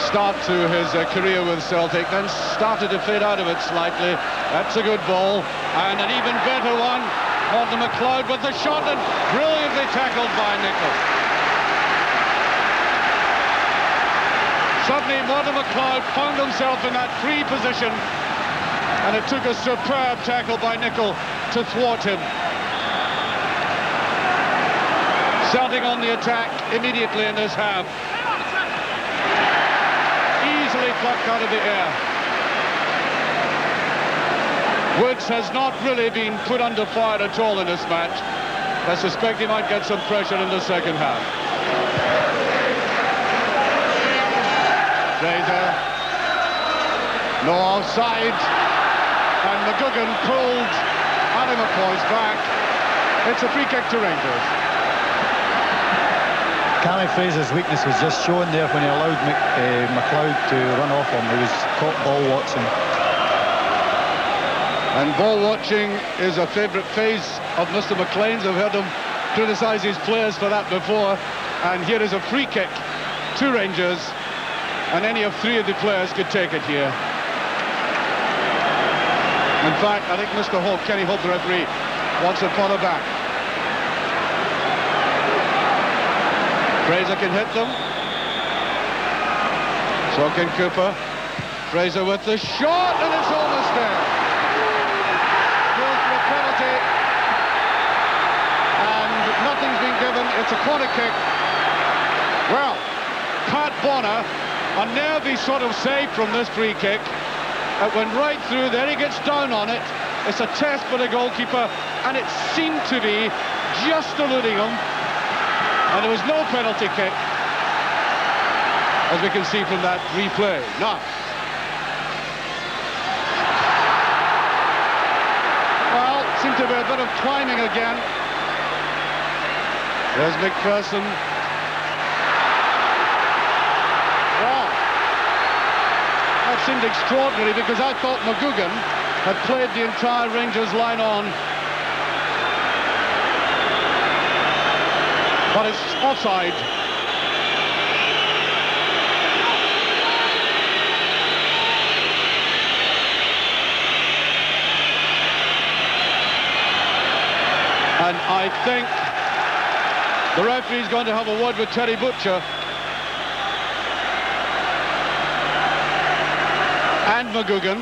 start to his career with Celtic, then started to fade out of it slightly. That's a good ball, and an even better one. Morton McLeod with the shot, and brilliantly tackled by Nicol. Suddenly Morton McLeod found himself in that free position, and it took a superb tackle by Nicol to thwart him. Celtic on the attack immediately in this half. Easily plucked out of the air. Woods has not really been put under fire at all in this match. I suspect he might get some pressure in the second half. Fraser. No offside. And McGugan pulled Ally McCoy's back. It's a free kick to Rangers. Cammy Fraser's weakness was just shown there when he allowed McLeod to run off him. He was caught ball watching. And ball watching is a favourite phase of Mr. McLean's. I've heard him criticise his players for that before. And here is a free kick to Rangers. And any of three of the players could take it here. In fact, I think Mr. Hope, Kenny Hope, the referee, wants it further back. Fraser can hit them. So can Cooper. Fraser with the shot, and it's almost there. Goes for a penalty. And nothing's been given. It's a corner kick. Well, Pat Bonner, a nervy sort of save from this free kick. It went right through, then he gets down on it. It's a test for the goalkeeper, and it seemed to be just eluding him. And there was no penalty kick, as we can see from that replay. Now, well, seemed to be a bit of climbing again. There's McPherson. Well, that seemed extraordinary because I thought McGugan had played the entire Rangers line on. But it's offside. And I think the referee's going to have a word with Terry Butcher and McGugan.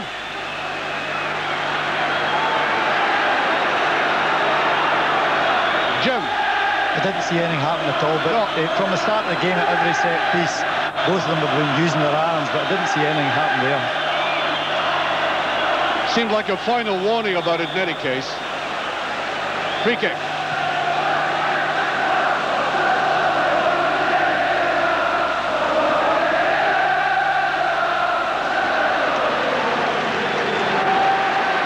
Jim. I didn't see anything happen at all, but from the start of the game at every set piece, both of them have been using their arms, but I didn't see anything happen there. Seemed like a final warning about it in any case. Free kick.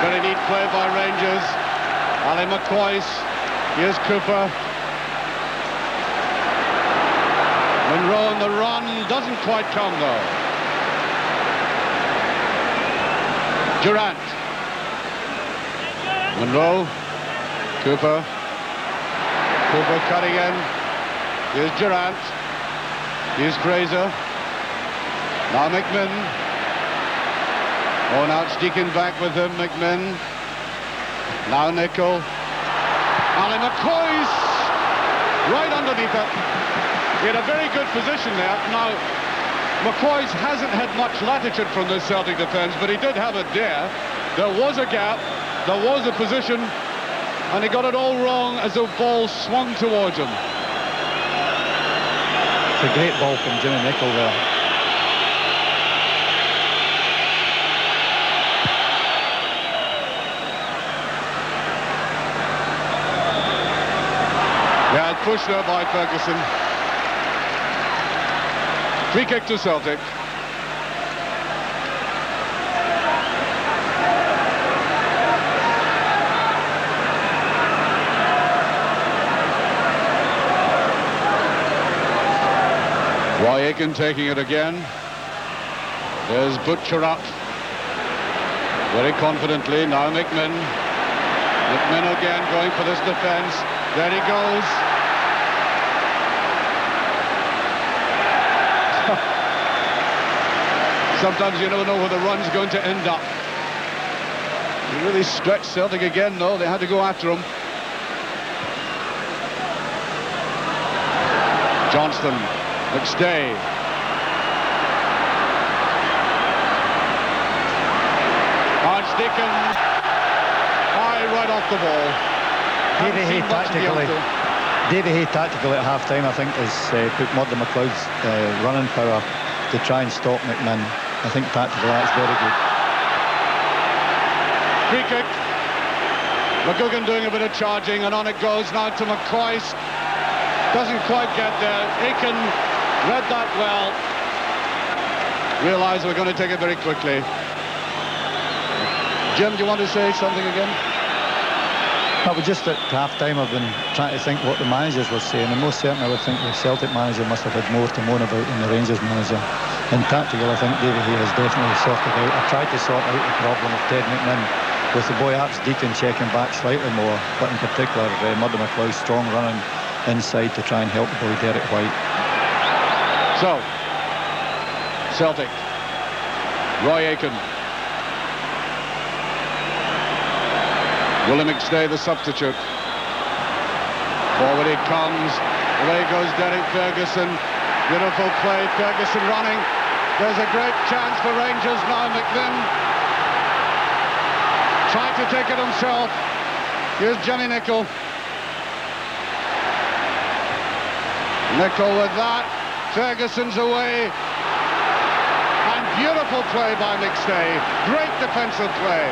Very neat play by Rangers. Ali McCoy. Here's Cooper. Monroe on the run. Doesn't quite come though. Durant. Monroe. Cooper. Cooper cutting in. Here's Durant. Here's Fraser. Now McMinn. Oh, now it's Deacon back with him, McMinn. Now Nicol. Ali McCoy's right underneath it. He had a very good position there. Now, McCoy's hasn't had much latitude from the Celtic defence, but he did have it there. There was a gap. There was a position. And he got it all wrong as the ball swung towards him. It's a great ball from Jimmy Nicol there. Yeah, pushed there by Ferguson. Free kick to Celtic. Roy Aitken taking it again. There's Butcher up. Very confidently. Now McMinn. McMinn again going for this defence. There he goes. Sometimes you never know where the run's going to end up. He really stretched Celtic again, though. They had to go after him. Johnston. McStay. Archdeacon. High right off the ball. Davy Hay tactically at half-time, I think, has put Murdo McLeod's running power to try and stop McMinn. I think tactically that's very good. Free kick. McGugan doing a bit of charging, and on it goes now to McCoy. Doesn't quite get there. Aitken read that well. Realised we're going to take it very quickly. Jim, do you want to say something again? No, but just at half-time I've been trying to think what the managers were saying, and most certainly I would think the Celtic manager must have had more to moan about than the Rangers manager. In tactical, I think Davy Hay has definitely sorted out. I tried to sort out the problem of Ted McMinn with the boy Archdeacon checking back slightly more, but in particular Murdo McLeod strong running inside to try and help the boy Derek White. So, Celtic, Roy Aitken. William McStay, the substitute. Forward he comes. Away goes Derek Ferguson. Beautiful play. Ferguson running. There's a great chance for Rangers now. McMinn trying to take it himself. Here's Jimmy Nicol. Nicol with that. Ferguson's away. And beautiful play by McStay. Great defensive play.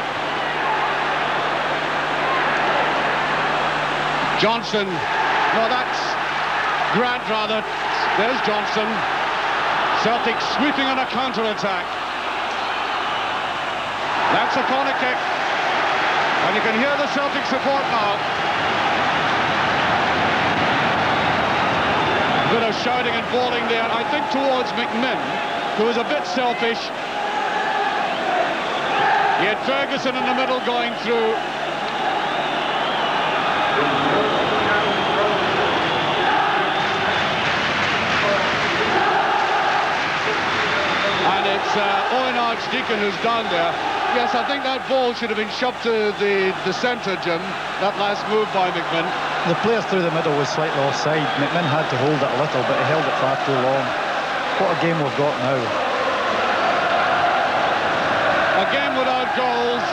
Johnson. No, that's Grant rather. There's Johnson. Celtic sweeping on a counter-attack. That's a corner kick. And you can hear the Celtic support now. A bit of shouting and bawling there, I think, towards McMinn, who was a bit selfish. He had Ferguson in the middle going through. And it's Owen Archdeacon who's down there. Yes, I think that ball should have been shoved to the centre, Jim, that last move by McMinn. The player through the middle was slightly offside. McMinn had to hold it a little, but he held it far too long. What a game we've got now. A game without goals,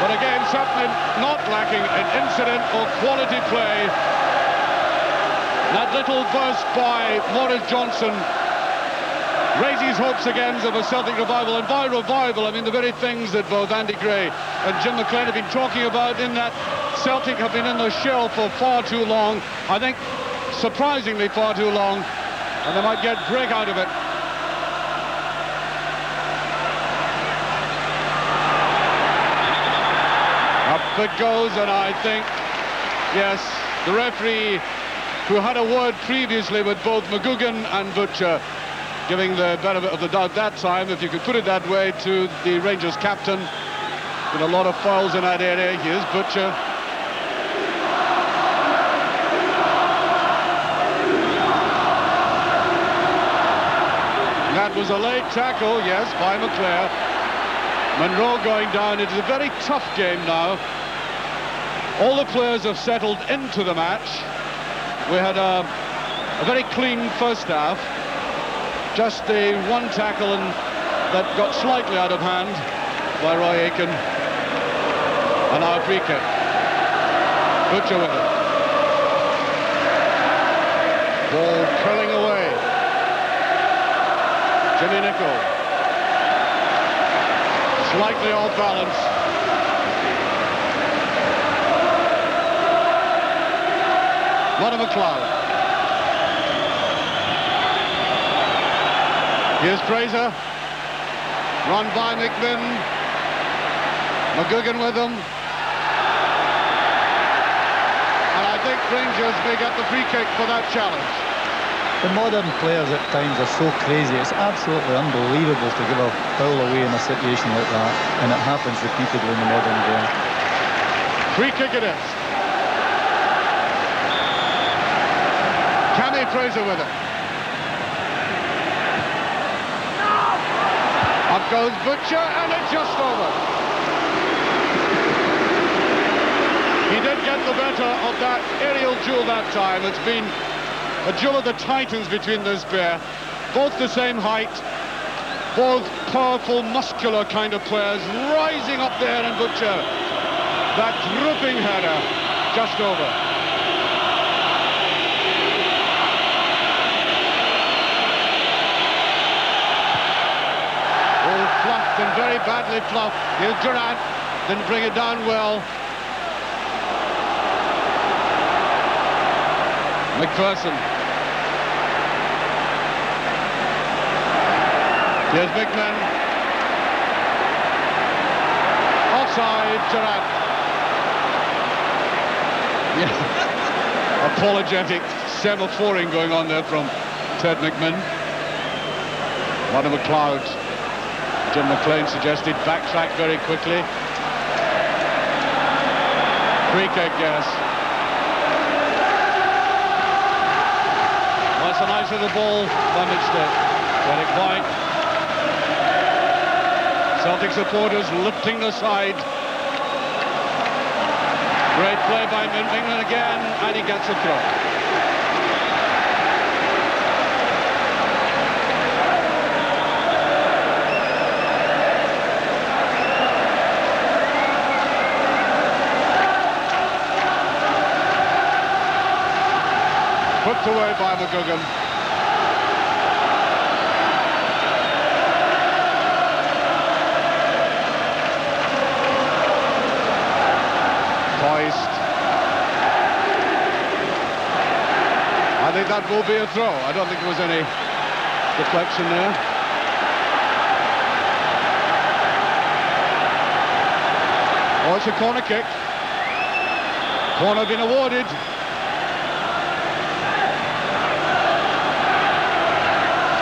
but a game certainly not lacking in incident or quality play. That little burst by Maurice Johnson raises hopes again of a Celtic revival, and by revival I mean the very things that both Andy Gray and Jim McLean have been talking about, in that Celtic have been in the shell for far too long. I think surprisingly far too long, and they might get break out of it. Up it goes, and I think, yes, the referee, who had a word previously with both McGugan and Butcher, giving the benefit of the doubt that time, if you could put it that way, to the Rangers captain. With a lot of fouls in that area. Here's Butcher. That was a late tackle, yes, by McClare. Monroe going down. It is a very tough game now. All the players have settled into the match. We had a very clean first half. Just the one tackle that got slightly out of hand by Roy Aitken. And now a free kick. Butcher with it. Ball curling away. Jimmy Nicholl. Slightly off balance. Rodham McLeod. Here's Fraser. Run by McMinn. McGugan with him. And I think Rangers may get the free kick for that challenge. The modern players at times are so crazy. It's absolutely unbelievable to give a foul away in a situation like that. And it happens repeatedly in the modern game. Free kick it is. Cammy Fraser with it. Up goes Butcher, and it's just over. He did get the better of that aerial duel that time. It's been a duel of the titans between those pair. Both the same height, both powerful, muscular kind of players, rising up there, and Butcher, that drooping header, just over. Fluffed and very badly fluffed. Here's Durant, didn't bring it down well. McPherson. Here's McMinn. Offside, Durant. Yeah. Apologetic semaphoring going on there from Ted McMinn. Rodham McLeod. Jim McLean suggested backtrack very quickly. Free kick, yes. That's a nice little ball by Midstead. Derek White. Celtic supporters lifting the side. Great play by England again, and he gets a throw. Put away by McGugan. Poised. I think that will be a throw. I don't think there was any deflection there. Oh, it's a corner kick. Corner been awarded.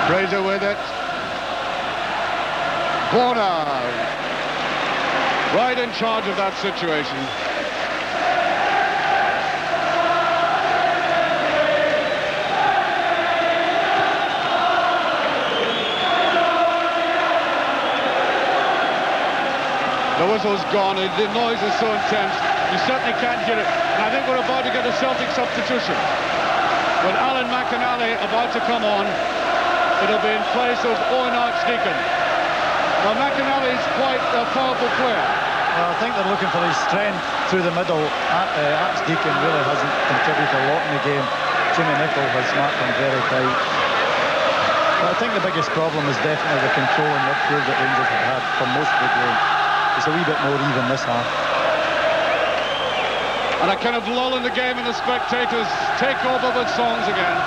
Fraser with it. Corner. right in charge of that situation. The whistle's gone, the noise is so intense, you certainly can't hear it. And I think we're about to get a Celtic substitution. With Alan McInally about to come on, it'll be in place of Owen Archdeacon. Now, McInally's quite a powerful player. Well, I think they're looking for his strength through the middle. Archdeacon really hasn't contributed a lot in the game. Jimmy Nicholl has marked him very tight. But I think the biggest problem is definitely the control in midfield that Rangers have had for most of the game. It's a wee bit more even this half. And a kind of lull in the game, and the spectators take over with songs again.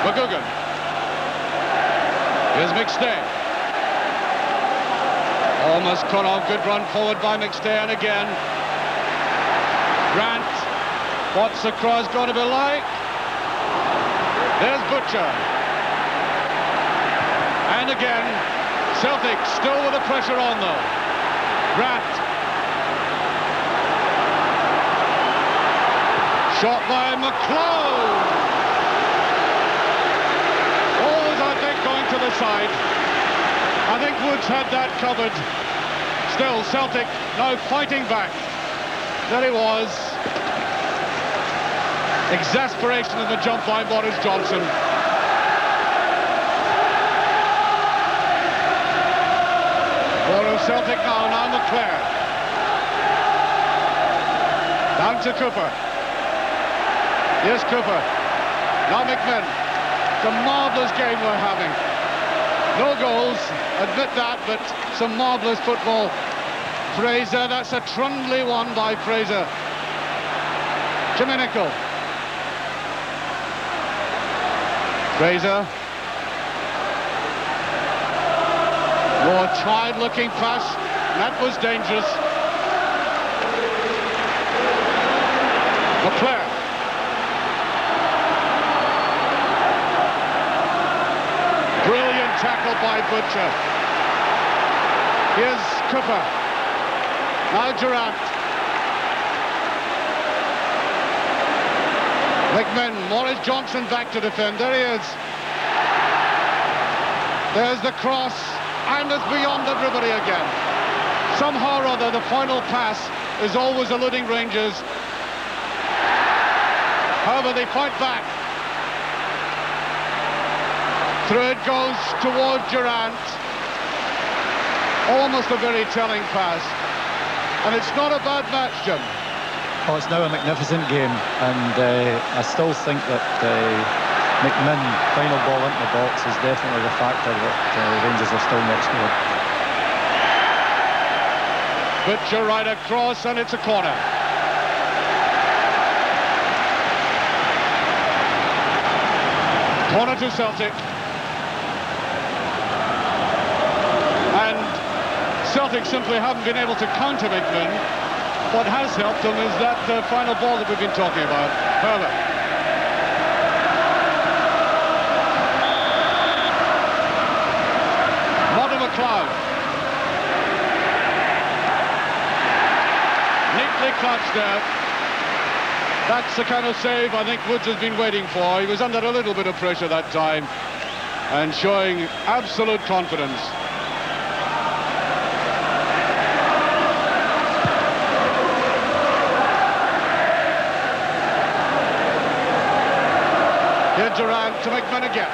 McGugan. Here's McStay. Almost cut off. Good run forward by McStay, and again. Grant. What's the cross going to be like? There's Butcher. And again, Celtic still with the pressure on though. Grant. Shot by McLeod. Always, I think, going to the side. I think Woods had that covered. Still, Celtic now fighting back. There he was. Exasperation in the jump by Boris Johnson. More of Celtic now McClare. Down to Cooper. Here's Cooper. Now McMinn. It's a marvellous game we're having. No goals, admit that, but some marvellous football. Fraser, that's a trundly one by Fraser. Jimmy Nicholl. Fraser. More tried-looking pass. That was dangerous. McClare. Brilliant tackle by Butcher. Here's Cooper. Now Durant. McMinn, Morris Johnson back to defend. There he is. There's the cross, and it's beyond everybody again. Somehow or other, the final pass is always eluding Rangers. However, they fight back. Through it goes towards Durant. Almost a very telling pass. And it's not a bad match, Jim. Oh, it's now a magnificent game, and I still think that McMinn, final ball into the box, is definitely the factor that Rangers are still not scored. Butcher right across, and it's a corner. Corner to Celtic. And Celtic simply haven't been able to counter McMinn. What has helped them is that final ball that we've been talking about. Herbert. Martin McLeod. Neatly clutched there. That's the kind of save I think Woods has been waiting for. He was under a little bit of pressure that time and showing absolute confidence. Here Durant to McMinn again.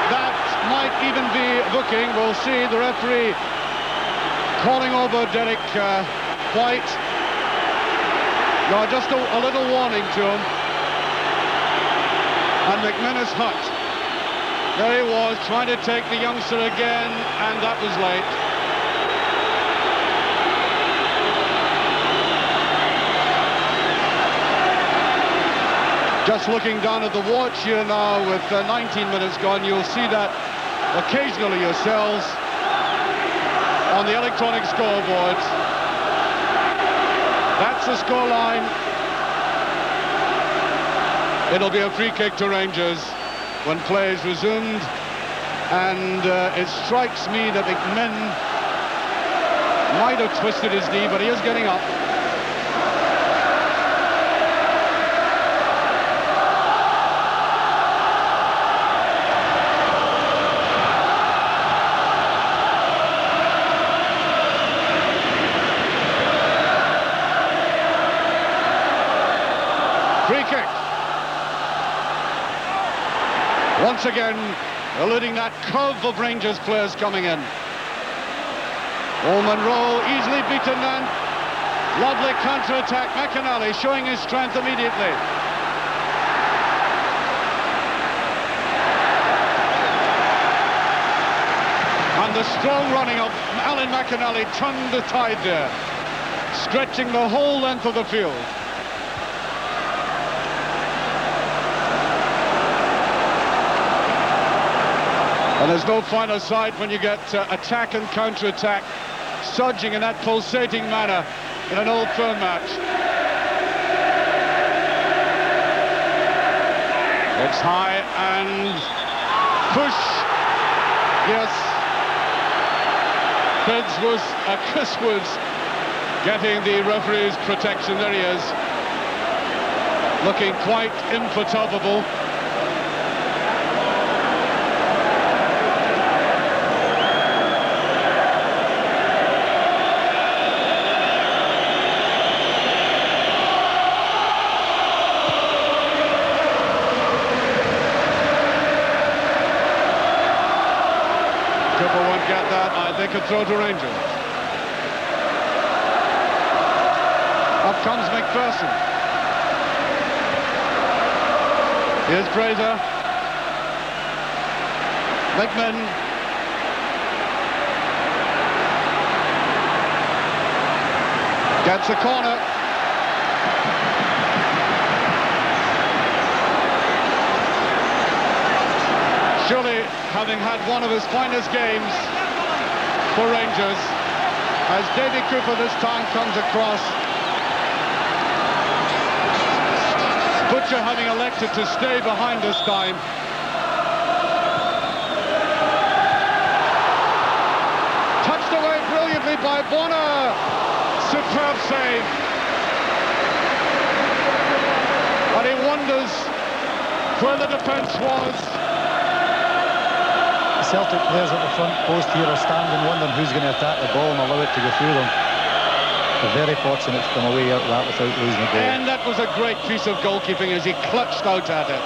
That might even be booking. We'll see. The referee calling over Derek White. No, just a little warning to him. And McMinn is hot. There he was, trying to take the youngster again, and that was late. Just looking down at the watch here now with 19 minutes gone, you'll see that occasionally yourselves on the electronic scoreboards. That's the scoreline. It'll be a free kick to Rangers when play is resumed, and it strikes me that McMinn might have twisted his knee, but he is getting up. Free kick. Once again, eluding that curve of Rangers players coming in. Monroe easily beaten then. Lovely counter-attack. McAnally showing his strength immediately. And the strong running of Alan McAnally turned the tide there, stretching the whole length of the field. And there's no finer sight when you get attack and counter-attack surging in that pulsating manner in an Old Firm match. It's high and push. Yes. Chris Woods getting the referee's protection. There he is. Looking quite imperturbable. Won't get that. They could throw to Rangers. Up comes McPherson. Here's Fraser. McMinn. Gets the corner. Surely, having had one of his finest games for Rangers, as Davy Cooper this time comes across. Butcher having elected to stay behind this time. Touched away brilliantly by Bonner. Superb save. And he wonders where the defence was. Celtic players at the front post here are standing wondering who's going to attack the ball and allow it to go through them. They're very fortunate to come away out of that without losing a goal. And that was a great piece of goalkeeping as he clutched out at it.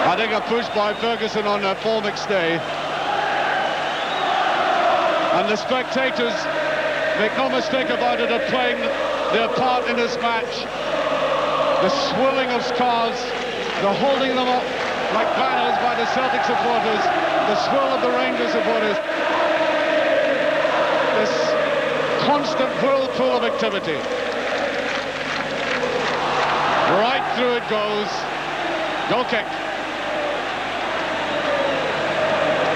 I think a push by Ferguson on Paul McStay. And the spectators, make no mistake about it, are playing their part in this match. The swirling of scarves, the holding them up like banners by the Celtic supporters, the swirl of the Rangers supporters. This constant whirlpool of activity. Right through it goes. Goal kick.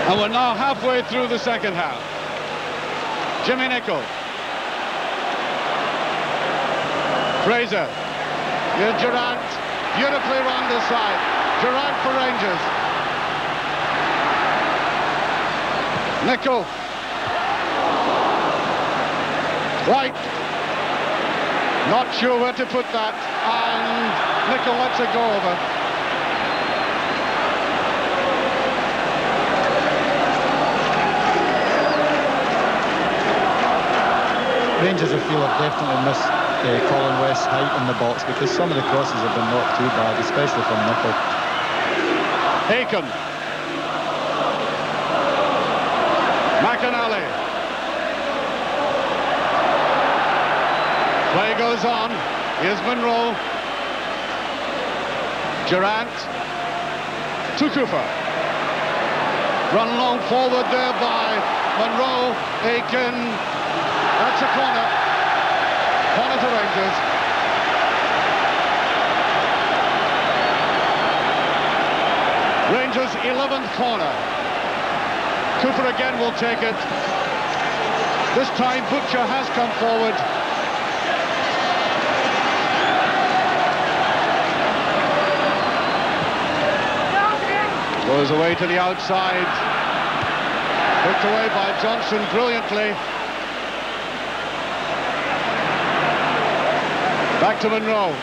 And we're now halfway through the second half. Jimmy Nicholl. Fraser. Here's Durant. Beautifully round the side. Durant for Rangers. Nicholl. Right. Not sure where to put that. And Nicholl lets it go over. Rangers, I feel, have definitely missed Colin West's height in the box because some of the crosses have been not too bad, especially from Nicholl. Aiken. McAnally. Play goes on. Here's Monroe. Durant. To Cooper. Run long forward there by Monroe. Aiken. That's a corner. Corner to Rangers. Rangers' 11th corner. Cooper again will take it. This time Butcher has come forward. Goes away to the outside. Picked away by Johnson brilliantly. Back to Monroe.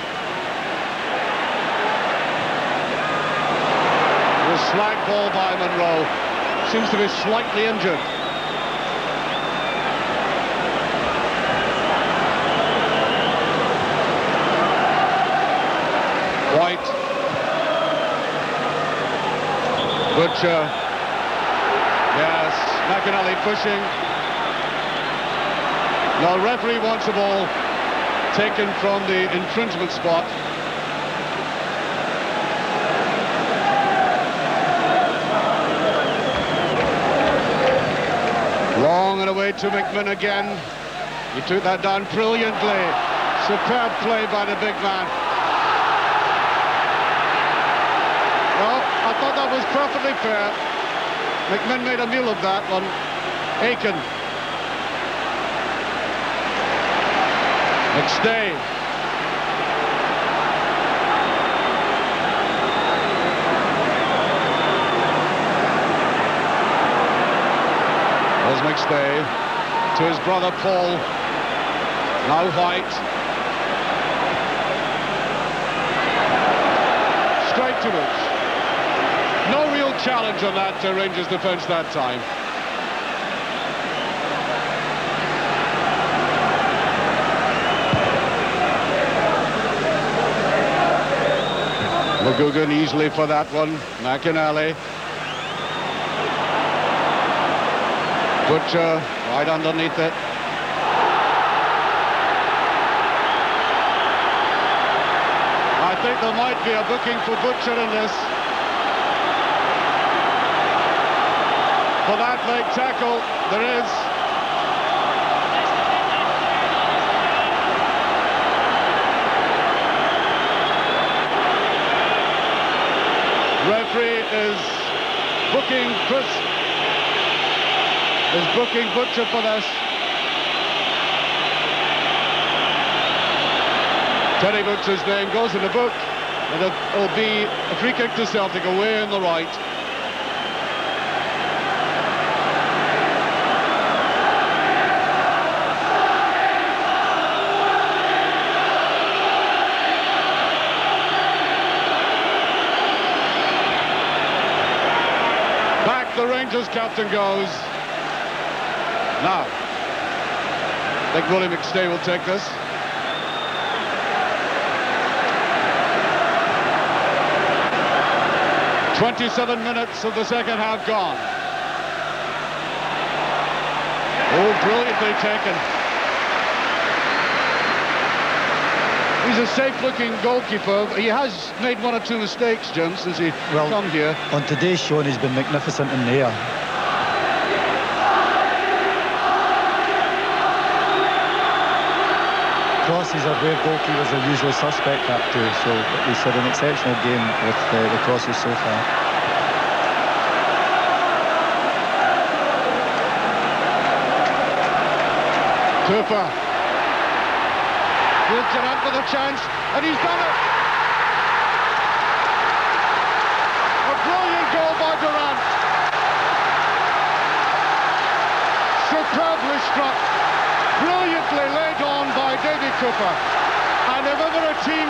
The slag ball by Monroe. Seems to be slightly injured. White. Butcher. Yes, McInally pushing. Now the referee wants the ball taken from the infringement spot. Long and away to McMinn again. He took that down brilliantly. Superb play by the big man. Well, I thought that was perfectly fair. McMinn made a meal of that one. Aiken. McStay. There's McStay to his brother Paul. Now White. Straight to it. No real challenge on that Rangers defence that time. McGugan easily for that one. McInally. Butcher right underneath it. I think there might be a booking for Butcher in this. For that leg tackle, there is. Referee is booking Butcher for this. Teddy Butcher's name goes in the book, and it'll be a free kick to Celtic away on the right. The Rangers captain goes. Now, I think Willie McStay will take this. "27 minutes of the second half gone. Oh, brilliantly taken. He's a safe-looking goalkeeper. He has made one or two mistakes, Jim, since he come here. On today's show, he's been magnificent in the air. Crosses are where goalkeepers are usually suspect at too, so he's had an exceptional game with the crosses so far. Cooper. Here's Durant for the chance, and he's done it! A brilliant goal by Durant. Superbly struck, brilliantly laid on by Davy Cooper. And if ever a team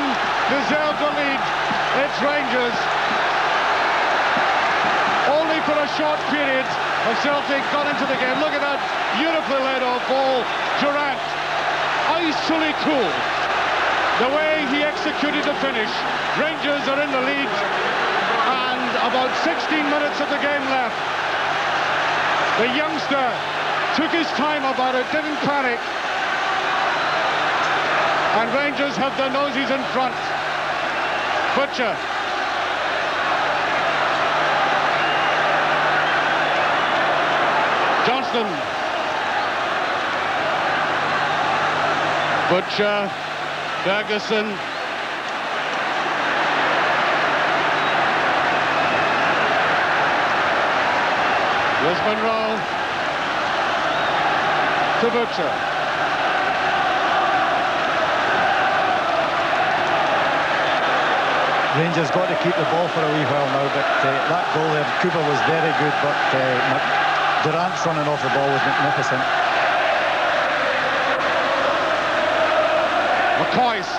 deserves a lead, it's Rangers. Only for a short period of Celtic got into the game. Look at that beautifully laid off ball. Durant, icily cool. The way he executed the finish. Rangers are in the lead, and about 16 minutes of the game left. The youngster took his time about it, didn't panic, and Rangers have their noses in front. Butcher. Johnston. Butcher. Ferguson. Here's Monroe. to Butcher. Rangers got to keep the ball for a wee while now, but that goal there, Cooper was very good, but Durant's running off the ball was magnificent. McCoist.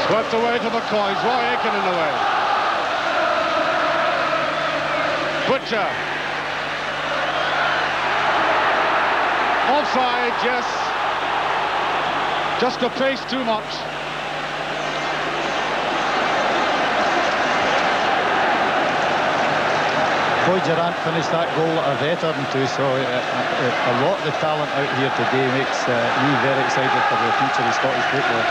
Swept away to McCoy. Roy Aitken in the way. Butcher. Offside, yes. Just a pace too much. Boy, Durant finished that goal at a veteran too, so a lot of the talent out here today makes me very excited for the future of Scottish football.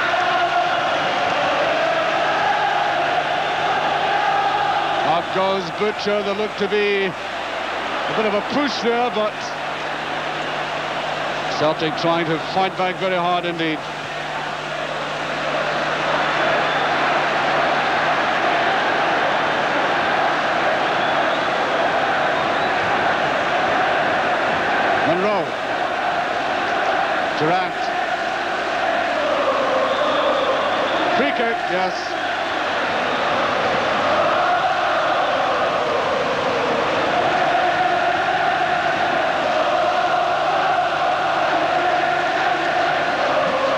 Up goes Butcher. There looked to be a bit of a push there, but Celtic trying to fight back very hard indeed. Monroe. Durant. Free kick, yes.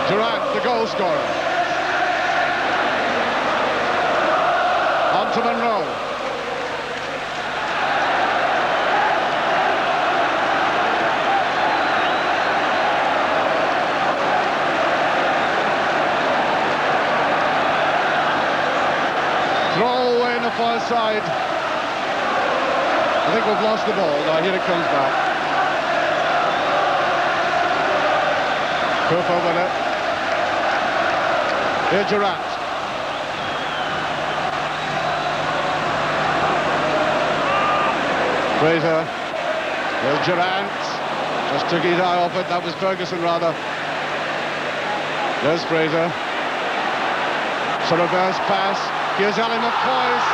Durant, the goal scorer. On to Monroe. Throw away in the far side. I think we've lost the ball. Now here it comes back. Cooper with it. Here's Durant. Fraser. Here's Durant. Just took his eye off it. That was Ferguson, rather. There's Fraser. Sort of reverse pass. Here's Ali McCoist.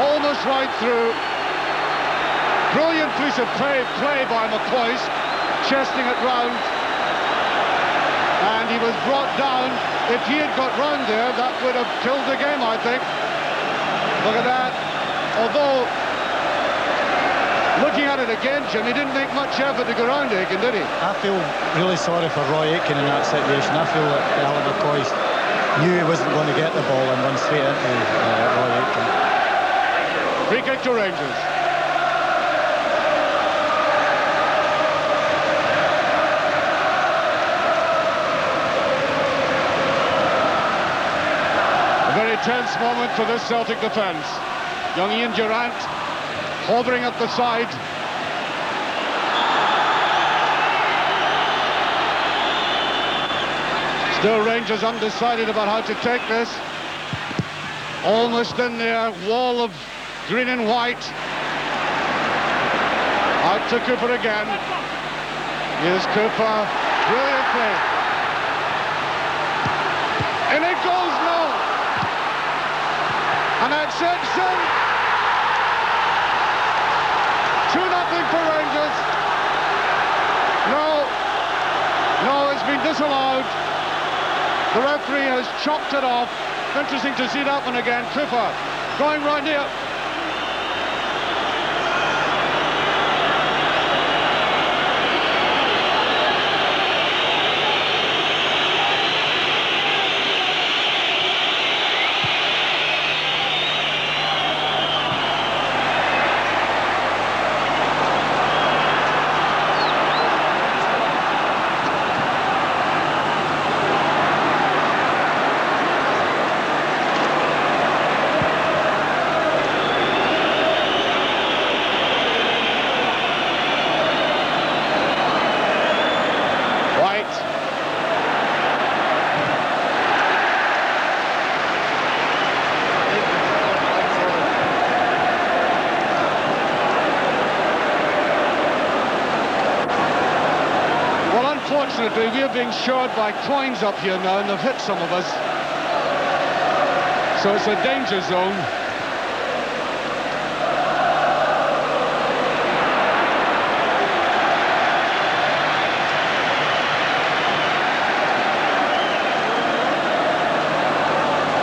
Almost right through. Brilliant piece of play by McCoist. Chesting it round. And he was brought down. If he had got round there, that would have killed the game, I think. Look at that. Although, looking at it again, Jim, he didn't make much effort to go round Aitken, did he? I feel really sorry for Roy Aitken in that situation. I feel that Alan McCoist knew he wasn't going to get the ball and run straight into Roy Aitken. Free kick to Rangers. A very tense moment for this Celtic defence. Young Ian Durant hovering at the side. Still Rangers undecided about how to take this. Almost in there, wall of green and white. Out to Cooper again. Here's Cooper, brilliant play. And it goes now. And that's Simpson. 2-0 for Rangers. No, it's been disallowed. The referee has chopped it off. Interesting to see that one again. Cooper going round here. are being showered by coins up here now, and they've hit some of us. So it's a danger zone.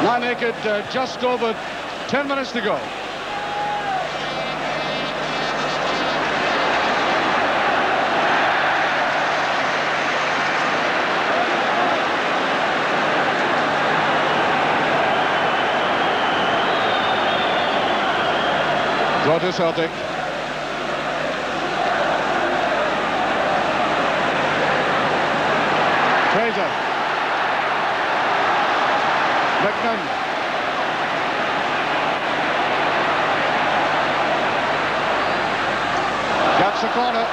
Now make it just over 10 minutes to go. Draw to Celtic. Fraser. McMahon. Gets the corner.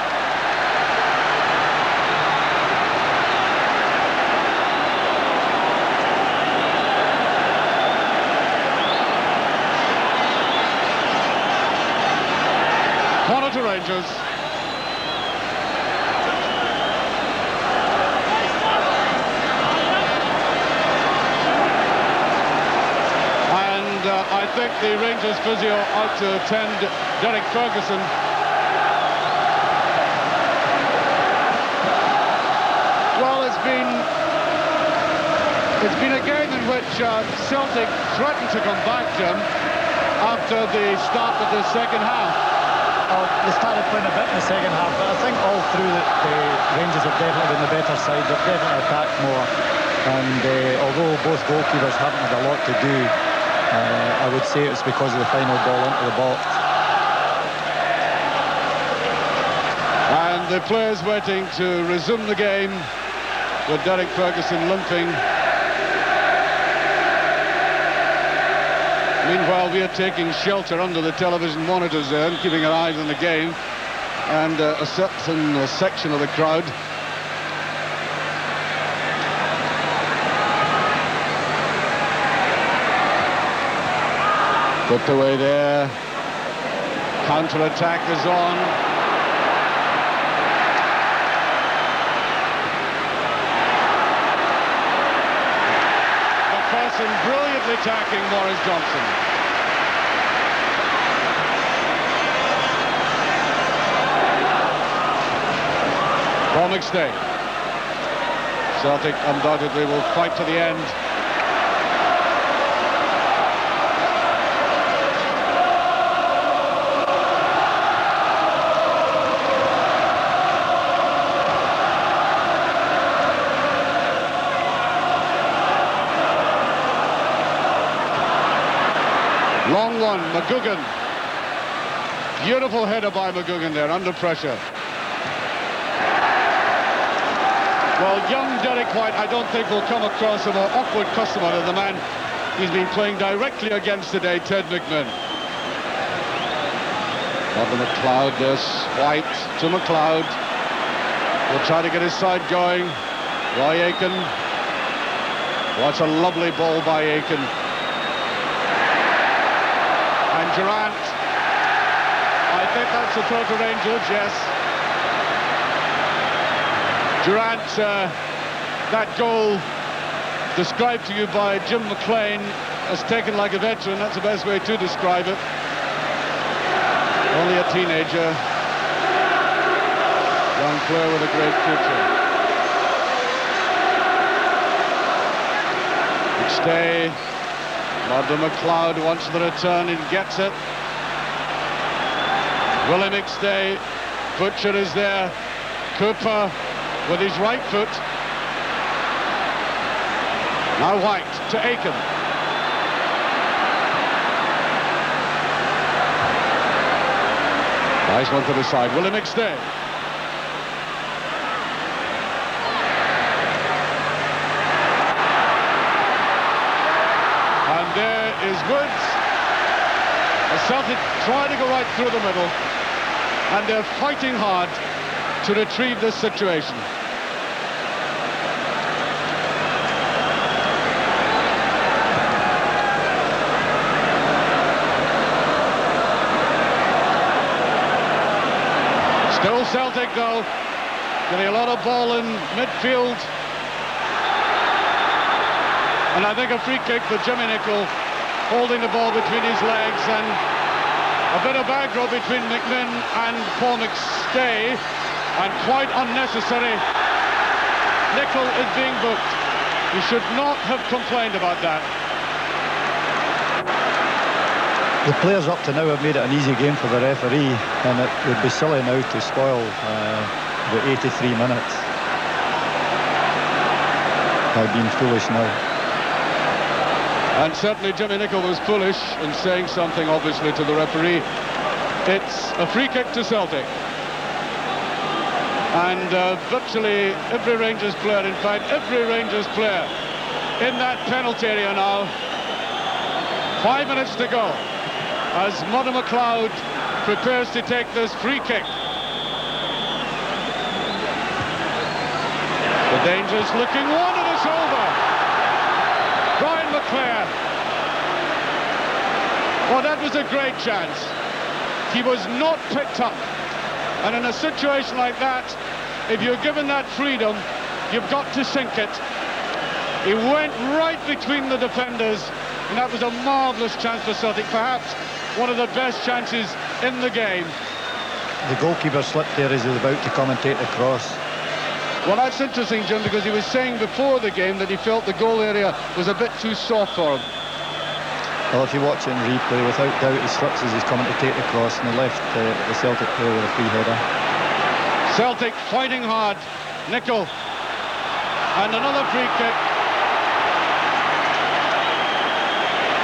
Corner to Rangers. I think the Rangers physio ought to attend Derek Ferguson. Well, it's been a game in which Celtic threatened to come back, Jim, after the start of the second half. Well, they started playing a bit in the second half, but I think all through the Rangers have definitely been the better side. They've definitely attacked more, and although both goalkeepers haven't had a lot to do, I would say it's because of the final ball into the box. And the players waiting to resume the game with Derek Ferguson limping. Meanwhile, we are taking shelter under the television monitors there and keeping our eyes on the game, and a certain section of the crowd. Put away there. Counter-attack is on. McPherson brilliantly tacking Maurice Johnson. Paul McStay. Celtic undoubtedly will fight to the end. Long one, McGugan. Beautiful header by McGugan there, under pressure. Well, young Derek White, I don't think will come across a more awkward customer than the man he's been playing directly against today, Ted McMahon. Over McLeod, there's White to McLeod. Will try to get his side going. Roy Aiken. What a lovely ball by Aiken. And Durant, I think that's the throw to Rangers, yes. Durant, that goal described to you by Jim McLean as taken like a veteran, that's the best way to describe it. Only a teenager. Young player with a great future. McStay. Martin McLeod wants the return and gets it. Willie McStay. Butcher is there. Cooper with his right foot. Now White to Aiken. Nice one to the side. Willie McStay. And there is Woods. The Celtic trying to go right through the middle, and they're fighting hard to retrieve this situation. Still Celtic though, getting a lot of ball in midfield. And I think a free kick for Jimmy Nicholl, holding the ball between his legs, and a bit of aggro between McMinn and Paul McStay, and quite unnecessary. Nicholl is being booked. He should not have complained about that. The players up to now have made it an easy game for the referee, and it would be silly now to spoil the 83 minutes by being foolish now. And certainly Jimmy Nicholl was foolish in saying something, obviously, to the referee. It's a free kick to Celtic. And virtually every Rangers player, in fact, every Rangers player in that penalty area now. 5 minutes to go as Mudder McLeod prepares to take this free kick. The danger's looking one, and it's over. Brian McClair. Oh, that was a great chance. He was not picked up. And in a situation like that, if you're given that freedom, you've got to sink it. He went right between the defenders, and that was a marvellous chance for Celtic, perhaps one of the best chances in the game. The goalkeeper slipped there as he was about to commentate the cross. Well, that's interesting, Jim, because he was saying before the game that he felt the goal area was a bit too soft for him. Well, if you watch it in replay, without doubt he slips as he's coming to take the cross, and he left the Celtic player with a free header. Celtic fighting hard. Nicholl. And another free kick.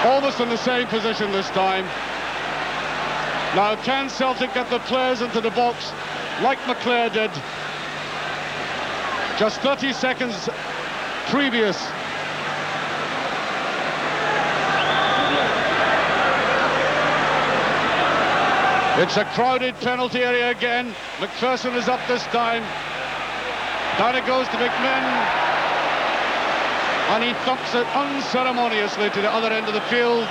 Almost in the same position this time. Now, can Celtic get the players into the box like McClair did just 30 seconds previous? It's a crowded penalty area again. McPherson is up this time. Down it goes to McMinn. And he thumps it unceremoniously to the other end of the field.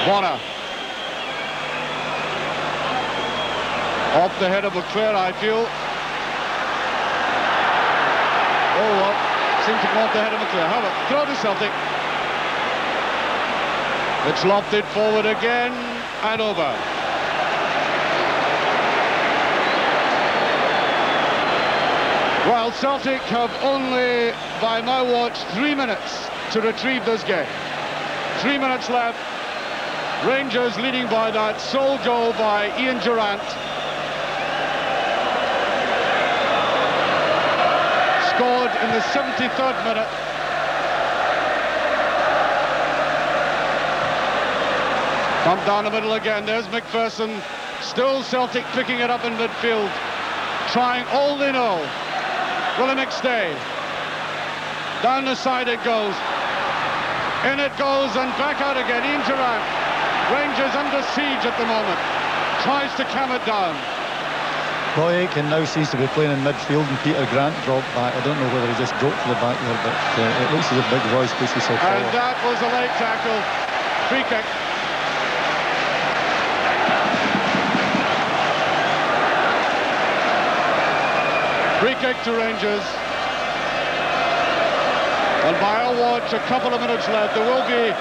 Bonner. Off the head of McClair, I feel. Oh, well, seemed to go off the head of McClair. However, throw to Celtic. It's lofted forward again and over. Well, Celtic have only, by my watch, 3 minutes to retrieve this game. 3 minutes left. Rangers leading by that sole goal by Ian Durrant. Scored in the 73rd minute. Come down the middle again. There's McPherson. Still Celtic picking it up in midfield. Trying all they know. Willie McStay. Down the side it goes. In it goes and back out again. Ian Durrant. Rangers under siege at the moment. Tries to calm it down. Roy Aitken now seems to be playing in midfield, and Peter Grant dropped back. I don't know whether he just broke to the back there, but it looks as if Big Roy's pushed himself forward. And that was a late tackle. Free kick. Free kick to Rangers. And by our watch, a couple of minutes left. There will be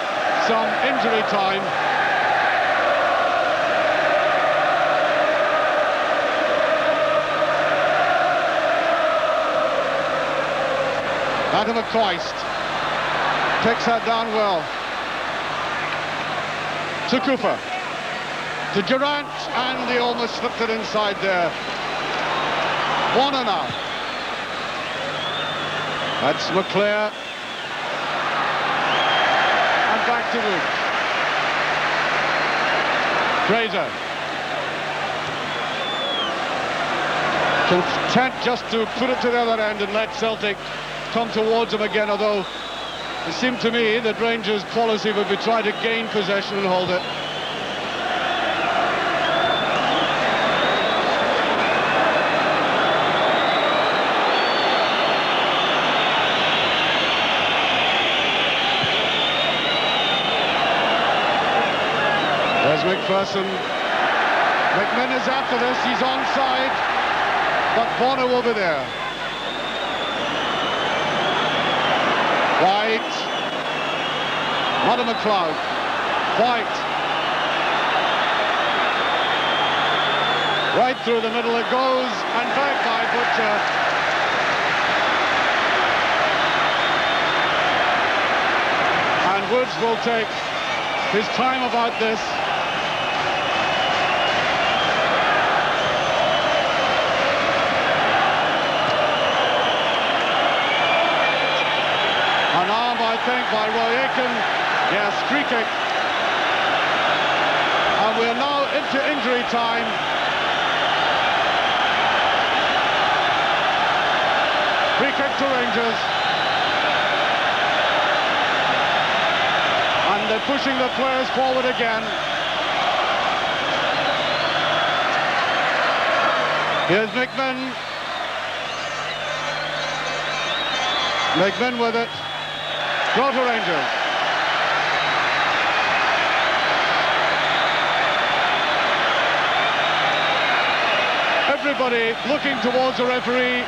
some injury time. Adam McCoist takes that down well. To Cooper. To Durrant, and he almost slipped it inside there. Warner now. That's McClair. And back to Wood. Fraser. Content just to put it to the other end and let Celtic come towards him again, although it seemed to me that Rangers' policy would be try to gain possession and hold it. There's McPherson. McMinn is after this. He's onside. but Bonner will be there. White. Mother McLeod. White. Right through the middle it goes, and back by Butcher. And Woods will take his time about this. An arm, I think, by Roy Aitken. Yes, free kick. And we're now into injury time. Free kick to Rangers. And they're pushing the players forward again. Here's McMinn. McMinn with it. Go to Rangers. Everybody looking towards the referee.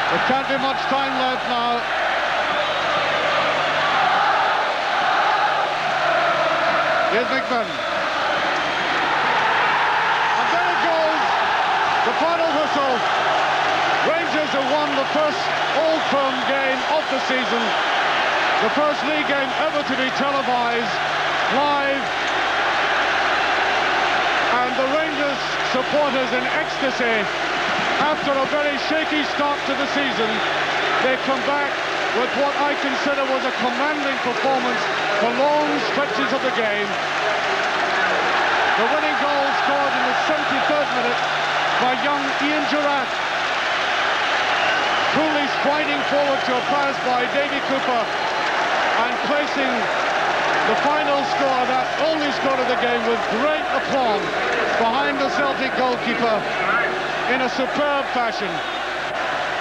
There can't be much time left now. Here's McMinn. And there it goes. The final whistle. Rangers have won the first Old Firm game of the season. The first league game ever to be televised live. And the Rangers supporters in ecstasy. After a very shaky start to the season, they come back with what I consider was a commanding performance for long stretches of the game. The winning goal scored in the 73rd minute by young Ian Durrant, coolly striding forward to a pass by Davy Cooper and placing the final score, that only score of the game, with great aplomb behind the Celtic goalkeeper in a superb fashion.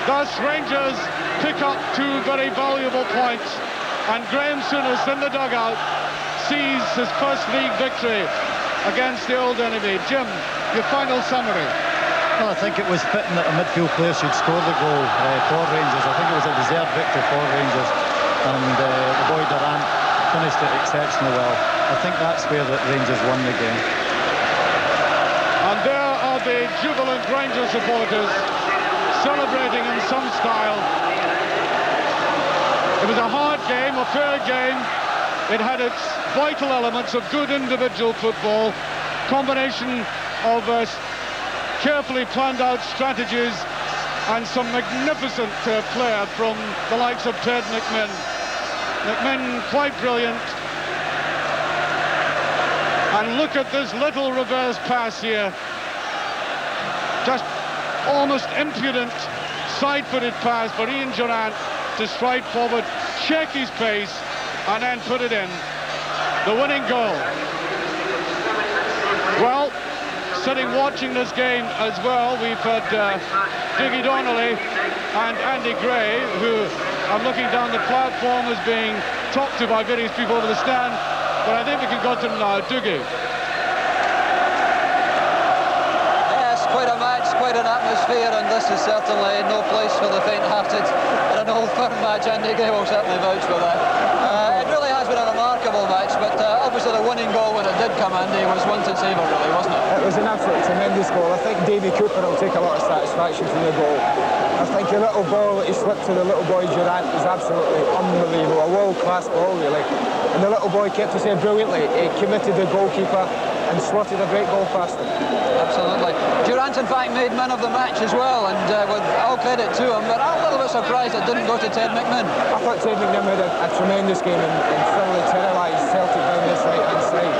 Thus, Rangers pick up 2 very valuable points, and Graham Souness in the dugout sees his first league victory against the old enemy. Jim, your final summary. Well, I think it was fitting that a midfield player should score the goal for Rangers. I think it was a deserved victory for Rangers, and the boy Durrant finished it exceptionally well. I think that's where the Rangers won the game. And there are the jubilant Rangers supporters celebrating in some style. It was a hard game, a fair game. It had its vital elements of good individual football, combination of carefully planned out strategies and some magnificent play from the likes of Ted McMinn. McMinn quite brilliant. And look at this little reverse pass here. Just almost impudent side-footed pass for Ian Durrant to stride forward, check his pace, and then put it in. The winning goal. Well, sitting watching this game as well, we've had Diggy Donnelly and Andy Gray, who I'm looking down the platform as being talked to by various people over the stand. But I think we can go to them now. Dougie. Yes, quite a match, quite an atmosphere, and this is certainly no place for the faint-hearted in an Old Firm match. Andy Gray will certainly vouch for that. It really has been a remarkable match, but obviously the winning goal, when it did come, Andy, was one to savour, really, wasn't it? It was an absolutely tremendous goal. I think Davy Cooper will take a lot of satisfaction from the goal. I think the little ball that he slipped to the little boy Durrant is absolutely unbelievable. A world-class ball, really. And the little boy kept his head brilliantly. He committed the goalkeeper and slotted a great goal past him. Absolutely. Durrant, in fact, made man of the match as well, and with all credit to him, but I'm a little bit surprised it didn't go to Ted McMinn. I thought Ted McMinn had a tremendous game and thoroughly terrorised Celtic down this right-hand side.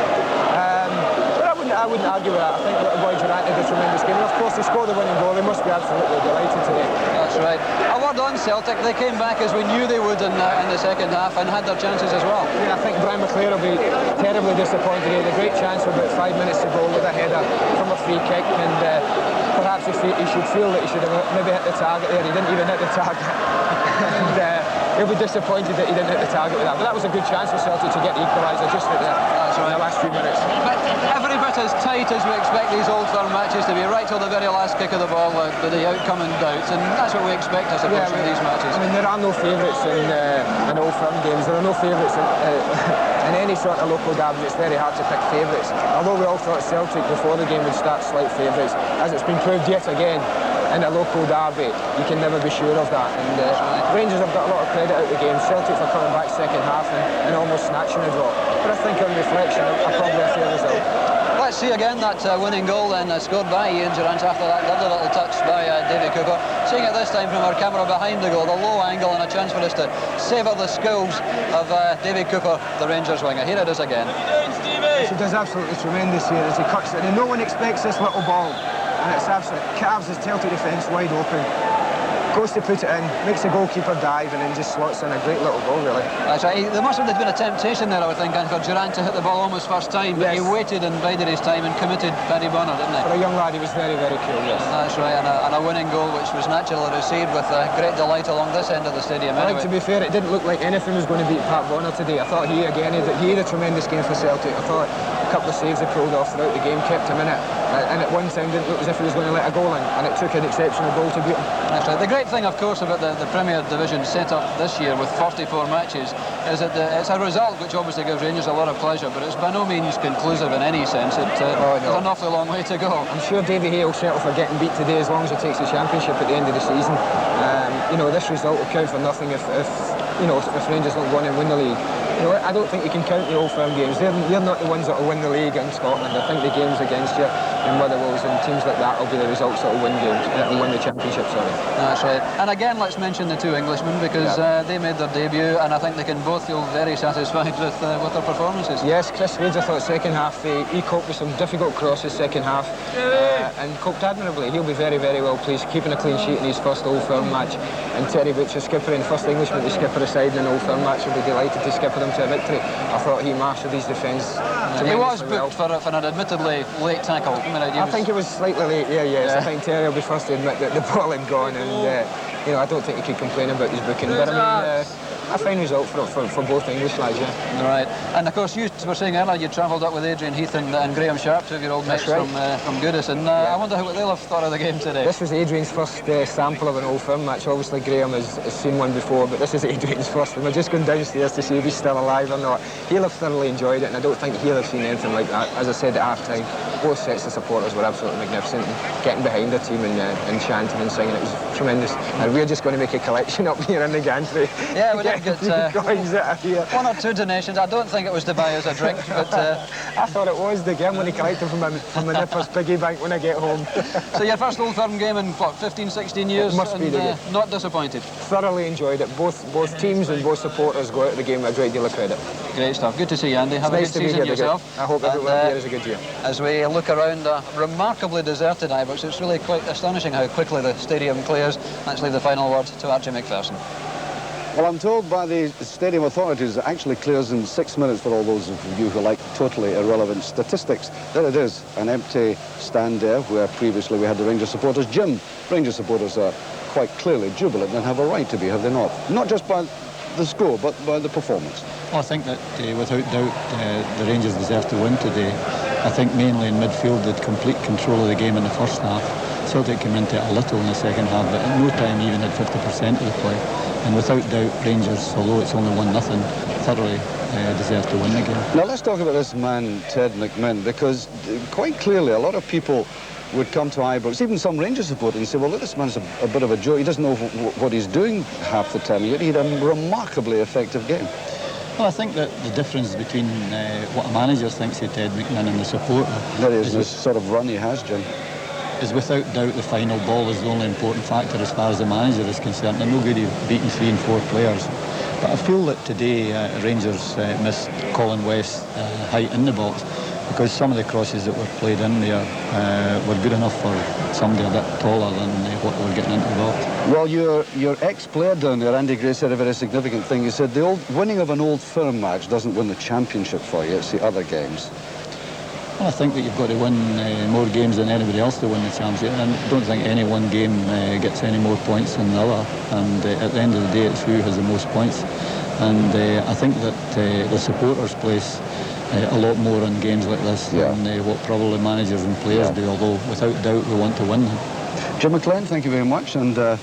But I wouldn't argue with that. I think little boy Durrant did a tremendous game. And of course, he scored the winning goal. They must be absolutely delighted today. That's right. A word on Celtic. They came back as we knew they would in the second half and had their chances as well. Yeah, I think Brian McClare will be terribly disappointed. He had a great chance with about 5 minutes to go with a header from a free kick, and perhaps he should feel that he should have maybe hit the target there. He didn't even hit the target. And he'll be disappointed that he didn't hit the target with that. But that was a good chance for Celtic to get the equaliser just right there. That's right. in the last few minutes. But every bit as tight as we expect these Old Firm matches to be, right till the very last kick of the ball, with the outcome in doubt, and that's what we expect, I suppose, from these matches. I mean, there are no favourites in Old Firm games. There are no favourites in any sort of local derby. It's very hard to pick favourites. Although we all thought Celtic before the game would start slight favourites, as it's been proved yet again in a local derby, you can never be sure of that. And Rangers have got a lot of credit out of the game. Celtic for coming back second half and almost snatching a draw. But I think on reflection, probably a fair result. Let's see again that winning goal then scored by Ian Durrant after that lovely little touch by Davy Cooper. Seeing it this time from our camera behind the goal, the low angle, and a chance for us to savour the skills of Davy Cooper, the Rangers winger. Here it is again. He does absolutely tremendous here as he cuts it. And no one expects this little ball. And it's absolutely calves his Celtic defence wide open. Goes to put it in, makes the goalkeeper dive, and then just slots in a great little goal, really. That's right. There must have been a temptation there, I would think, for Durrant to hit the ball almost first time, but he waited and bided his time and committed very bonner, didn't he? For a young lad, he was very, very cool, yes. That's right, and a winning goal which was naturally received with great delight along this end of the stadium. Anyway. To be fair, it didn't look like anything was going to beat Pat Bonner today. I thought he had a tremendous game for Celtic. I thought a couple of saves he pulled off throughout the game, kept him in it, and at one time didn't look as if he was going to let a goal in, and it took an exceptional goal to beat him. That's right. The great thing, of course, about the Premier Division set up this year with 44 matches is that it's a result which obviously gives Rangers a lot of pleasure, but it's by no means conclusive in any sense. There's an awfully long way to go. I'm sure Davy Hay will settle for getting beat today as long as he takes the championship at the end of the season. This result will count for nothing if Rangers don't go on and win the league. I don't think you can count the Old Firm games. They're not the ones that will win the league in Scotland. I think the games against you in Motherwell's and teams like that will be the results that will win games and win the championship, sorry. That's right. And again, let's mention the two Englishmen because they made their debut, and I think they can both feel very satisfied with their performances. Yes, Chris Wades, I thought second half he coped with some difficult crosses second half and coped admirably. He'll be very, very well pleased, keeping a clean sheet in his first Old Firm match. And Terry Butcher, skipper and first Englishman to skipper a side in an Old Firm match, will be delighted to skipper them to a victory. I thought he mastered his defence. He was booked for an admittedly late tackle. I think it was slightly late, yes. I think Terry will be first to admit that the ball had gone, and I don't think he could complain about his booking. But I mean, a fine result for both English lads, yeah. Right. And of course, you were saying earlier you travelled up with Adrian Heath and Graham Sharp, two of your old mates from Goodis, and I wonder what they'll have thought of the game today. This was Adrian's first sample of an Old Firm match. Obviously Graham has seen one before, but this is Adrian's first, and we're just going downstairs to see if he's still alive or not. He'll have thoroughly enjoyed it, and I don't think he'll have seen anything like that. As I said at half-time, both sets of supporters were absolutely magnificent, and getting behind their team and chanting and singing, it was tremendous. And we're just going to make a collection up here in the gantry. Yeah, we did get one or two donations. I don't think it was to buy us a drink, but I thought it was. I'm going to collect them from the Nippers piggy bank when I get home. So your first Old Firm game in what, 15, 16 years? It must be the game. Not disappointed. Thoroughly enjoyed it. Both teams and both supporters go out of the game with a great deal of credit. Great stuff. Good to see you, Andy. Have a good season yourself. I hope everyone here has a good year. As we look around a remarkably deserted Ibrox, it's really quite astonishing how quickly the stadium clears. Let's leave the final word to Archie McPherson. Well, I'm told by the stadium authorities it actually clears in 6 minutes for all those of you who like totally irrelevant statistics. There it is, an empty stand there where previously we had the Rangers supporters. Jim, Rangers supporters are quite clearly jubilant and have a right to be, have they not? Not just by the score, but by the performance. Well, I think that without doubt the Rangers deserve to win today. I think mainly in midfield they had complete control of the game in the first half. Celtic came into it a little in the second half, but at no time even had 50% of the play. And without doubt, Rangers, although it's only 1-0, thoroughly deserve to win the game. Now let's talk about this man, Ted McMinn, because quite clearly a lot of people would come to Ibrox, even some Rangers supporters, and say, well, look, this man's a bit of a joke. He doesn't know what he's doing half the time. Yet he had a remarkably effective game. Well, I think that the difference between what a manager thinks of Ted McMinn and the supporter... There is this sort of run he has, Jim. Is without doubt the final ball is the only important factor as far as the manager is concerned. And no good of beating 3 and 4 players. But I feel that today Rangers missed Colin West's height in the box, because some of the crosses that were played in there were good enough for somebody a bit taller than what they were getting into the box. Well, your ex-player down there, Andy Gray, said a very significant thing. He said the winning of an Old Firm match doesn't win the championship for you, it's the other games. Well, I think that you've got to win more games than anybody else to win the championship, and I don't think any one game gets any more points than the other. And at the end of the day, it's who has the most points. And I think that the supporters' place a lot more in games like this than what probably managers and players do, although without doubt we want to win. Jim McLean, thank you very much, and the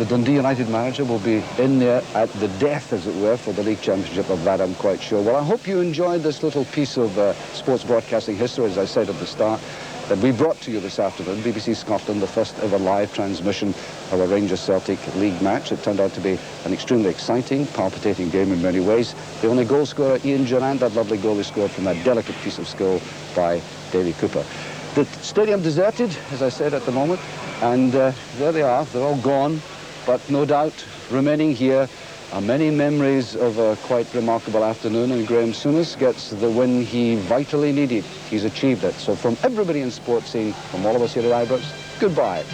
Dundee United manager will be in there at the death, as it were, for the league championship. Of that I'm quite sure. Well, I hope you enjoyed this little piece of sports broadcasting history, as I said at the start, that we brought to you this afternoon. BBC Scotland, the first ever live transmission of a Rangers-Celtic league match. It turned out to be an extremely exciting, palpitating game in many ways. The only goal scorer, Ian Durant, that lovely goal he scored from that delicate piece of skill by Davy Cooper. The stadium deserted, as I said, at the moment, and there they are. They're all gone, but no doubt remaining here are many memories of a quite remarkable afternoon, and Graham Souness gets the win he vitally needed. He's achieved it. So from everybody in sports scene, from all of us here at Ibrox, goodbye.